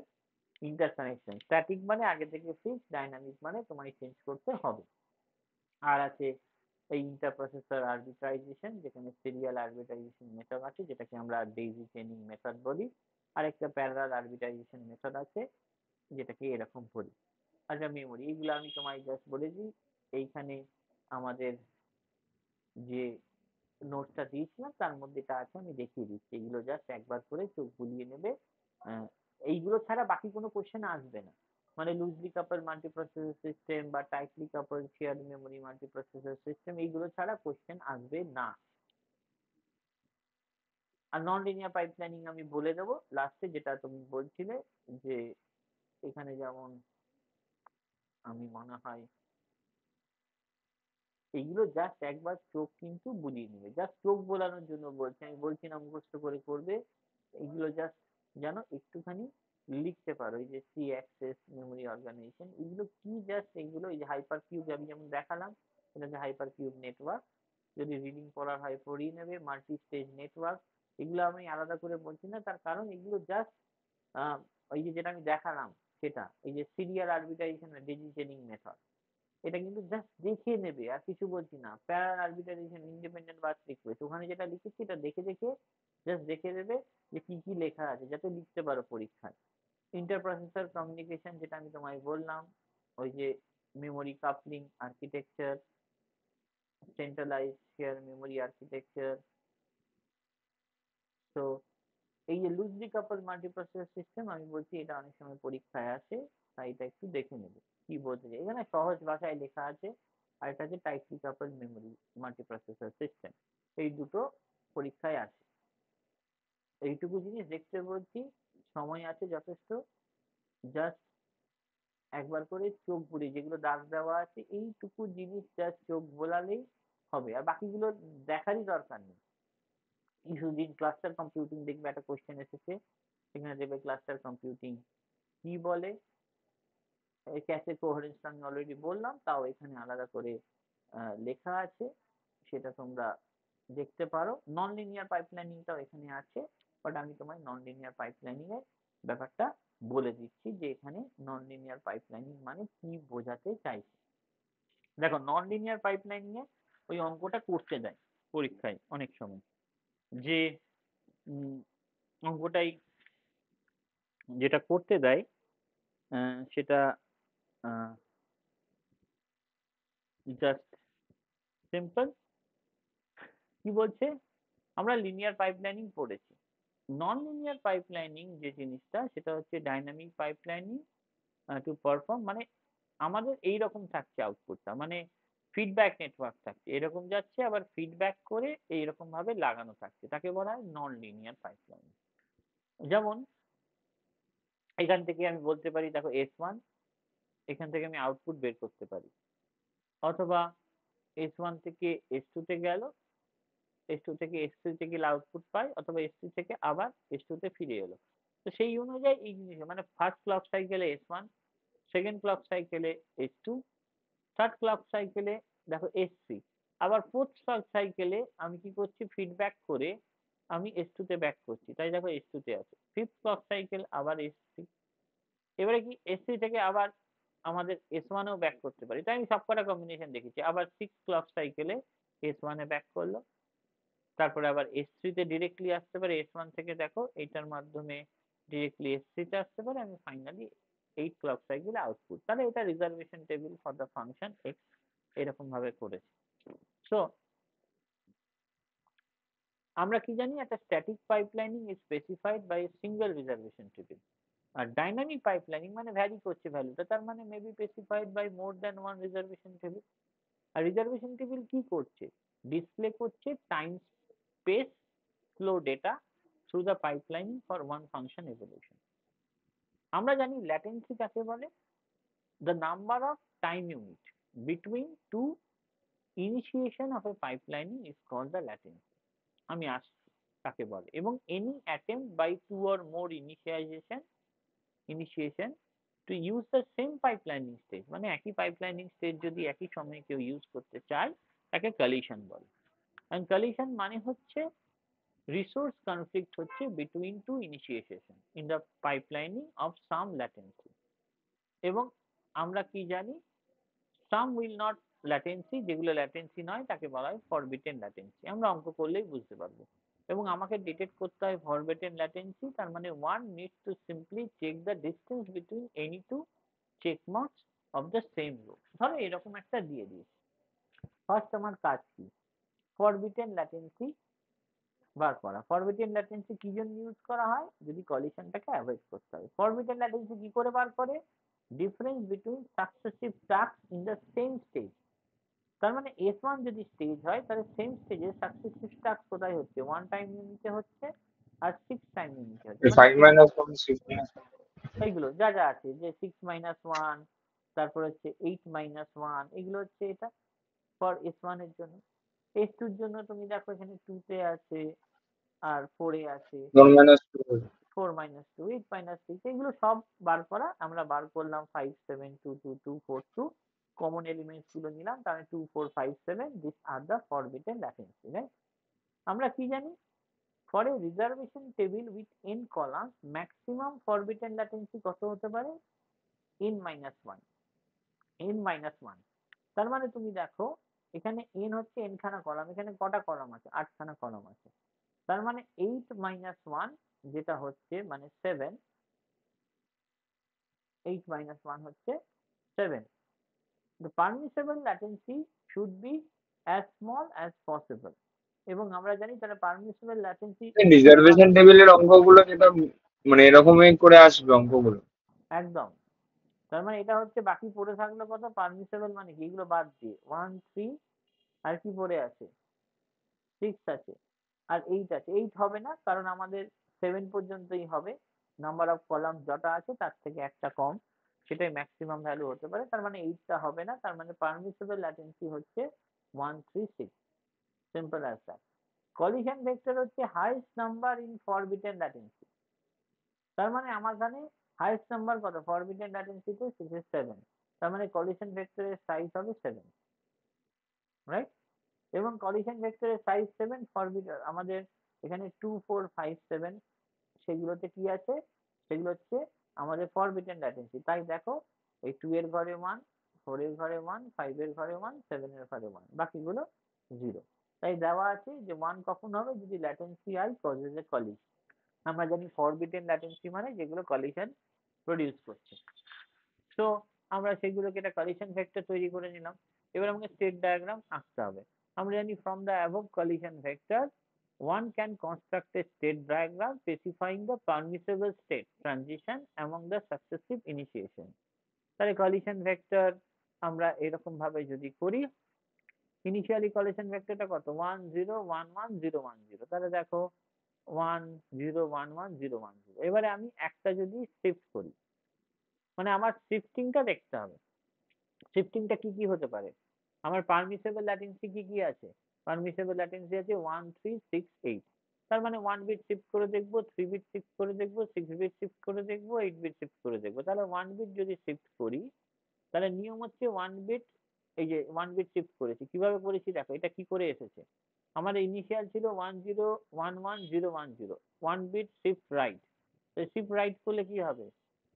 interconnection. Static মানে আগে থেকে ফিক্স, ডাইনামিক মানে তোমায় চেঞ্জ করতে হবে। আর আছে এই ইন্টারপ্রসেসর আরবিট্রাইজেশন, যেখানে সিরিয়াল আরবিট্রাইজেশন মেথড আছে, যেটাকে আমরা ডেইজি চেইনিং মেথড বলি। আর একটা প্যারালাল আরবিট্রাইজেশন মেথড আছে, যেটাকে এরকম বলি। আচ্ছা, মেমোরি, এইগুলো আমি তোমায় জাস্ট বলেছি। এইখানে আমাদের যে নোটসটা দিয়েছিলাম তার মধ্যে এটা আছে, আমি দেখিয়ে দিচ্ছি। এগুলো জাস্ট একবার করে চোখ বুলিয়ে নেবে। এইগুলো ছাড়া বাকি কোনো কোশ্চেন আসবে না। মানে লুজলি কাপল মাল্টিপ্রসেসর সিস্টেম বা টাইটলি কাপল শেয়ার্ড মেমোরি মাল্টিপ্রসেসর সিস্টেম, এইগুলো ছাড়া কোশ্চেন আসবে না। আর নন লিনিয়ার পাইপলাইনিং আমি বলে দেবো লাস্টে, যেটা তুমি বলছিলে যে এখানে যেমন আমি মনে হয় এইগুলো জাস্ট একবার চোখ কিন্তু বুলিয়ে নেবে, জাস্ট চোখ বোলানোর জন্য বলছি, আমি বলছি না মুখস্থ করে করবে। এইগুলো জাস্ট যেন একটুখানি লিখতে পারো। এই যে সি অ্যাক্সেস মেমোরি অর্গানাইজেশন, এগুলো কি জাস্ট এগুলো, এই যে হাইপার কিউব আমি যেমন দেখালাম, এটা যে হাইপার কিউব নেটওয়ার্ক, যদি রিডিং পড়ার হয় পড়িয়ে নেবে। মাল্টি স্টেজ নেটওয়ার্ক, এগুলো আমি আলাদা করে বলছি না, তার কারণ এগুলো জাস্ট ওই যে যেটা আমি দেখালাম সেটা, এই যে সিরিয়াল আরবিট্রাইজেশন ডেজি চেইনিং মেথড, এটা কিন্তু জাস্ট দেখে নেবে, আর কিছু বলছি না। প্যারালাল আরবিট্রাইজেশন ইন্ডিপেন্ডেন্ট বাস রিকোয়েস্ট, ওখানে যেটা লিখেছি এটা দেখে দেখে জাস্ট দেখে দেবে যে কি কি লেখা আছে, যাতে লিখতে পারো পরীক্ষায়। ইন্টারপ্রসেসর কমিউনিকেশন, যেটা আমি তোমায় বললাম, ওই যে memory coupling architecture, centralise share memory architecture. তো এই যে লুজলি কাপল মাল্টিপ্রসেসর সিস্টেম আমি বলছি, এটা অনেক সময় পরীক্ষায় আসে, তাই এটা একটু দেখে নেবে কি বলতে চাই। এখানে সহজ ভাষায় লেখা আছে। আর এটা হচ্ছে টাইটলি কাপল মেমোরি মাল্টিপ্রসেসর সিস্টেম, এই দুটো পরীক্ষায় আসে। এইটুকু জিনিস দেখতে বলছি, সময় আছে যথেষ্ট। জাস্ট একবার করে চোখ বুলিয়ে, যেগুলো দাগ দেওয়া আছে এইটুকু জিনিস জাস্ট চোখ বোলালেই হবে, আর বাকিগুলো দেখারই দরকার নেই। কিছুদিন ক্লাস্টার কম্পিউটিং দেখবে একটা কোশ্চেন এসেছে, সেখানে দেবে ক্লাস্টার কম্পিউটিং কি বলে। ক্যাশে কোহেরেন্স আমি অলরেডি বললাম, তাও এখানে আলাদা করে লেখা আছে, সেটা তোমরা দেখতে পারো। নন লিনিয়ার পাইপলাইনিংটাও এখানে আছে, বাট আমি তোমায় নন লিনিয়ার পাইপলাইনিং এর ব্যাপারটা বলে দিচ্ছি, যে এখানে নন লিনিয়ার পাইপলাইনিং মানে কি বোঝাতে চাইছে। দেখো, নন লিনিয়ার পাইপলাইনিং এ ওই অঙ্কটা করতে দেয় পরীক্ষায় অনেক সময়, যে অঙ্কটাই যেটা করতে দেয় সেটা জাস্ট সিম্পল। কি বলছে, আমরা লিনিয়ার পাইপলাইনিং পড়েছি। নন লিনিয়ার পাইপলাইনিং যে জিনিসটা, সেটা হচ্ছে ডাইনামিক পাইপলাইনিং টু পারফর্ম, মানে আমাদের এই রকম থাকছে আউটপুটটা, মানে ফিডব্যাক নেটওয়ার্ক থাকছে, এরকম যাচ্ছে আবার ফিডব্যাক করে এইরকম ভাবে লাগানো থাকছে, তাকে বলা হয় নন লিনিয়ার পাইপলাইনিং। যেমন এখান থেকে আমি বলতে পারি, দেখো S1, এখান থেকে আমি আউটপুট বের করতে পারি, অথবা S1 থেকে S2 তে গেল, S2 থেকে S3 তে গেলে আউটপুট পায়, অথবা S3 থেকে আবার S2 তে ফিরে এলো। তো সেই অনুযায়ী এই জিনিস, মানে ফার্স্ট ক্লক সাইকেলে S1, সেকেন্ড ক্লক সাইকেলে S2, থার্ড ক্লক সাইকেলে দেখো S3, আবার ফোর্থ ক্লক সাইকেলে আমি কি করছি, ফিডব্যাক করে আমি S2 তে ব্যাক করছি, তাই দেখো S2 তে আছে। ফিফথ ক্লক সাইকেল আবার S3, এবারে কি S3 থেকে আবার আমাদের S1 এও ব্যাক করতে পারি, তাই আমি সবকটা কম্বিনেশন দেখেছি। আবার সিক্স ক্লক সাইকেলে S1 এ ব্যাক করলো, তারপরে আবার S3 তে ডিরেক্টলি আসতে পারে, S1 থেকে দেখো এইটার মাধ্যমে ডিরেক্টলি S3 তে আসতে পারে, আমি ফাইনালি 8 ক্লক সাইকেল আউটপুট। তাহলে এটা reservation table for the function x, এরকম ভাবে করেছে। সো আমরা কি জানি, একটা static pipelining is specified by a single reservation table. আর ডাইনামিক পাইপলাইনিং মানে ভ্যারি করছে ভ্যালুটা, তার মানে may be specified by more than one reservation table. আর রিজার্ভেশন টেবিল কি করছে, ডিসপ্লে করছে time space flow data through the pipelining for one function evolution. আমরা জানি ল্যাটেন্সি কাকে বলে, the number of time unit between two initiation of a pipelining is called the latency. আমি আসছি কাকে বলে, এবং any attempt by two or more initiation to use the same pipelining stage, মানে একই পাইপলাইনিং স্টেজ যদি একই সময়ে কেউ ইউজ করতে চায়, তাকে কলিশন বলে। and collision মানে হচ্ছে resource conflict হচ্ছে between two initiation in the pipelining of some latency এবং আমরা কি জানি some will not latency যেগুলো latency নয় তাকে বলা হয় forbidden latency আমরা অঙ্ক করলেই বুঝতে পারবো এবং আমাকে ডিটেক্ট করতে হয় forbidden latency তার মানে one needs to simply check the distance between any two check marks of the same row ধরো এরকম একটা দিয়ে দিয়েছি ফার্স্ট আমার কাজ কি forbidden latency বার করা forbidden latency কি জন্য ইউজ করা হয় যদি কলিশনটাকে অ্যাভয়েড করতে হয় forbidden latency কি করে বার করে difference between successive task in the same stage তার মানে S1 যদি স্টেজ হয় তাহলে সেম স্টেজে সাকসেসিভ টাস্ক কোথায় হচ্ছে 1 টাইম ইউনিটে হচ্ছে আর 6 টাইম ইউনিটে হচ্ছে মানে 5 minus 1 6 minus 1 এইগুলো যা যা আছে যে 6 minus 1 তারপর হচ্ছে 8 minus 1 এগুলো হচ্ছে এটা ফর S1 এর জন্য S2 এর জন্য তুমি দেখো এখানে 2 তে আছে আর 4 এ আছে 1 minus 2 4 minus 2 8 minus 6 এগুলো সব বার করা আমরা বার করলাম 5 7 2 2 2 4 2 কমন এলিমেন্টস গুলো নিলাম তাহলে 2 4 5 7 this are the forbidden latency right আমরা কি জানি for a reservation table with n columns maximum forbidden latency কত হতে পারে n minus 1 n minus 1 তার মানে তুমি দেখো এখানে n হচ্ছে n খানা কলাম এখানে কটা কলাম আছে 8 খানা কলাম আছে তার মানে 8 minus 1 যেটা হচ্ছে মানে 7 8 minus 1 হচ্ছে 7 the permissible latency should be as small as possible এবং আমরা জানি তাহলে permissible latency রিজার্ভেশন টেবিলের অঙ্কগুলো যেটা মানে এরকমই করে আসবে অঙ্কগুলো একদম তার মানে এটা হচ্ছে বাকি পড়ে থাকলো কত permissible মানে কি এগুলো বাদ দিয়ে 1 3 আর কি পড়ে আছে 6 আছে আর 8 আছে 8 হবে না কারণ আমাদের 7 পর্যন্তই হবে নাম্বার অফ কলাম যটা আছে তার থেকে একটা কম সেটাই ম্যাক্সিমাম ভ্যালু হতে পারে তার মানে 8টা হবে না তার মানে পারমিসিবল ল্যাটেন্সি হচ্ছে 136 simple as that collision vector হচ্ছে highest number in forbidden latency তার মানে আমার এখানে হাইয়েস্ট নাম্বার কত ফরবিডেন ল্যাটেন্সিতে 7 তার মানে কলিশন ভেক্টরের সাইজ হবে 7 রাইট এবং কলিশন ভেক্টরের সাইজ 7 ফরবিডেন আমাদের এখানে 2 4 5 7 সেগুলোতে কি আছে সেগুলো হচ্ছে আমাদের ফরবিডেন ল্যাটেন্সি তাই দেখো এই 2 এর ঘরে 1 4 এর ঘরে 1 5 এর ঘরে 1 7 এর ঘরে 1 বাকিগুলো 0 তাই দেওয়া আছে যে 1 কখন হবে যদি latency i causes a collision আমরা জানি ফরবিডেন ল্যাটেন্সি মানে যেগুলো কলিশন প্রডিউস করছে তো আমরা সেগুলোকে একটা কলিশন ভেক্টর তৈরি করে নিলাম এবার আমাকে স্টেট ডায়াগ্রাম আঁকতে হবে আমরা জানি from the above collision vector one can construct a state diagram specifying the permissible state transition among the successive initiation তাহলে collision vector আমরা এরকম ভাবে যদি করি ইনিশিয়ালি collision vectorটা কত 1 0 1 1 0 1 0 তাহলে দেখো 1 0 1 1 0 1 0 এবারে আমি একটা যদি শিফট করি মানে আমার শিফটিংটা দেখতে হবে শিফটিংটা কি কি হতে পারে আমার পারমিসিবল ল্যাটেন্সি কি কি আছে পারমিসিবল ল্যাটেন্সি আছে 1 3 6 8 তার মানে 1 বিট শিফট করে দেখবো 3 বিট শিফট করে দেখবো 6 বিট শিফট করে দেখবো 8 বিট শিফট করে দেখবো তাহলে 1 বিট যদি শিফট করি তাহলে নিয়ম হচ্ছে 1 বিট এই যে 1 বিট শিফট করেছি কিভাবে করেছি দেখো এটা কি করে এসেছে আমাদের ইনিশিয়াল ছিল 1 0 1 1 0 1 0 1 বিট শিফট রাইট তো শিফট রাইট করলে কি হবে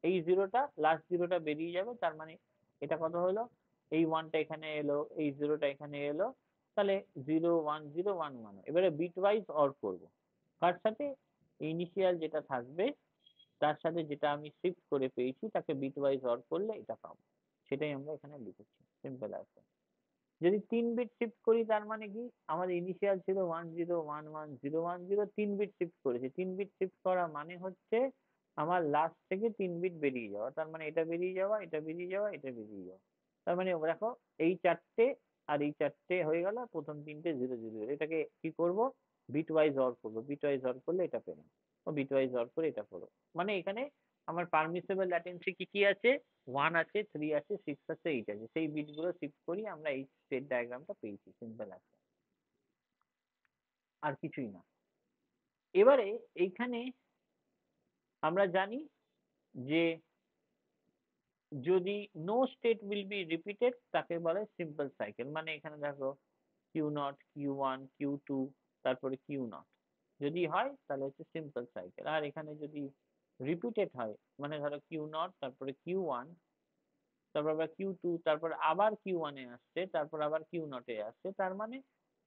এই জিরোটা লাস্ট জিরোটা বেরিয়ে যাবে তার মানে এটা কত হলো এই 1টা এখানে এলো এই 0টা এখানে এলো তাহলে 0 1 0 1 1 এবারে বিট ওয়াইজ অর করব কার সাথে ইনিশিয়াল যেটা থাকবে তার সাথে যেটা আমি শিফট করে পেয়েছি তাকে বিট ওয়াইজ অর করলে এটা পাবো সেটাই আমরা এখানে লিখেছি সিম্পল আছে যদি 3 বিট শিফট করি তার মানে কি আমাদের ইনিশিয়াল ছিল 1 0 1 1 0 1 0 3 বিট শিফট করেছি 3 বিট শিফট করা মানে হচ্ছে আমার লাস্ট থেকে 3 বিট বেরিয়ে যাওয়া তার মানে এটা বেরিয়ে যাওয়া এটা বেরিয়ে যাওয়া এটা বেরিয়ে যাওয়া তার মানে দেখো এই চারটে আর এই চারটে হয়ে গেল প্রথম তিনটে 0 0 এটাকে কি করব বিট ওয়াইজ অর করব বিট ওয়াইজ অর করলে এটা পেলাম ও বিট ওয়াইজ অর করে এটা করব মানে এখানে আমার পারমিসিবল ল্যাটেন্সি কি কি আছে 1 আছে 3 আছে 6 আছে 8 আছে সেই বিটগুলো শিফট করি আমরা এই স্টেট ডায়াগ্রামটা পেয়েছি সিম্পল আছে আর কিছুই না এবারে এইখানে আমরা জানি যে যদি no state will be repeated তাকে বলে সিম্পল সাইকেল মানে এখানে দেখো Q0, Q1, Q2, তারপরে Q0 যদি হয় তাহলে হচ্ছে সিম্পল সাইকেল। আর এখানে যদি রিপিটেড হয় মানে ধরো Q0 তারপরে Q1 তারপর আবার Q2 তারপর আবার Q1 এ আসছে তারপর আবার Q0 এ আসছে তার মানে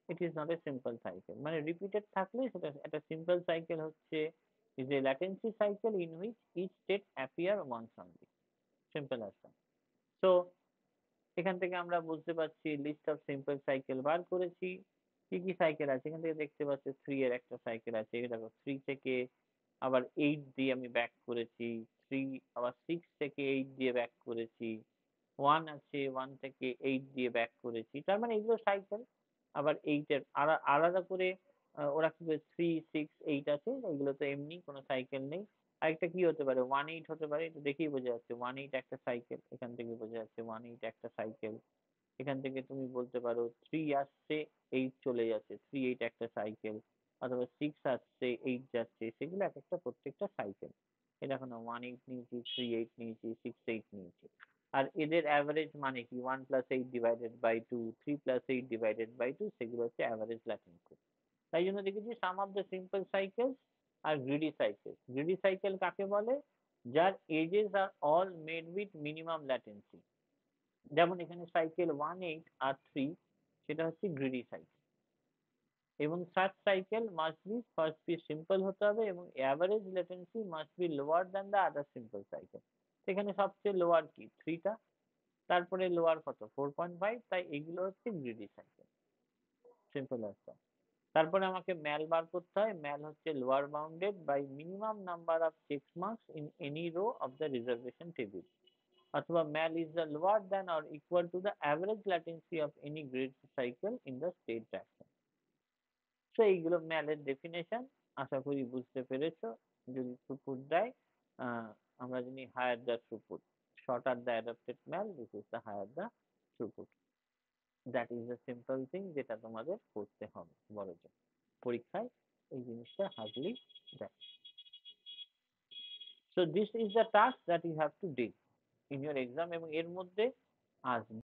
it is not a simple cycle মানে রিপিটেড থাকলে সেটা একটা সিম্পল সাইকেল হচ্ছে is a latency cycle in which each state appear once only simple as that so এখান থেকে আমরা বুঝতে পারছি লিস্ট অফ সিম্পল সাইকেল বার করেছি কি কি সাইকেল আছে এখান থেকে দেখতে পাচ্ছি 3 এর একটা সাইকেল আছে দেখো 3 থেকে আবার 8 দিয়ে আমি ব্যাক করেছি 3 আবার 6 থেকে 8 দিয়ে ব্যাক করেছি 1 আছে 1 থেকে 8 দিয়ে ব্যাক করেছি তার মানে এগুলো সাইকেল আবার 8 এর আলাদা করে ওরা কি 3 6 8 আছে এগুলো তো এমনি কোনো সাইকেল নেই আরেকটা কি হতে পারে 18 হতে পারে এটা দেখেই বোঝা যাচ্ছে 18 একটা সাইকেল এখান থেকে বোঝা যাচ্ছে 18 একটা সাইকেল এখান থেকে তুমি বলতে পারো 3 আসছে 8 চলে যাচ্ছে 3 8 একটা সাইকেল অথবা 6 আসছে 8 যাচ্ছে সেগুলো এক একটা প্রত্যেকটা সাইকেল এই দেখো না 18 নিয়েছি 38 নিয়েছি 68 নিয়েছি আর এদের অ্যাভারেজ মানে কি 1 + 8 ডিভাইডেড বাই 2 3 + 8 ডিভাইডেড বাই 2 সেগুলো হচ্ছে অ্যাভারেজ ল্যাটেন্সি তাই জন্য দেখেছি some of the simple cycles আর গ্রিডি সাইকেল গ্রিডি সাইকেল কাকে বলে যার edges are all made with minimum latency যেমন এখানে সাইকেল 1 8 আর 3 সেটা হচ্ছে গ্রিডি সাইকেল এবং such cycle must be first be simple হতে হবে এবং average latency must be lower than the other simple cycle এখানে সবচেয়ে লোয়ার কি 3 টা তারপরে লোয়ার কত 4.5 তাই এগুলো হচ্ছে greedy cycle simple as that তারপরে আমাকে ম্যাল বার করতে হয় ম্যাল হচ্ছে lower bounded by minimum number of check marks in any row of the reservation table অথবা MAL is the lower than or equal to the average latency of any greedy cycle in the state diagram so এইগুলো ম্যালের ডেফিনেশন আশা করি বুঝতে পেরেছো যদি থ্রুপুট দেয় আমরা জানি higher the throughput shorter the adapted mall this is the higher the throughput that is the simple thing যেটা তোমাদের করতে হবে বড় জন্য পরীক্ষায় এই জিনিসটা হার্ডলি দেয় so this is the task that you have to deal in your exam এবং এর মধ্যে আসবে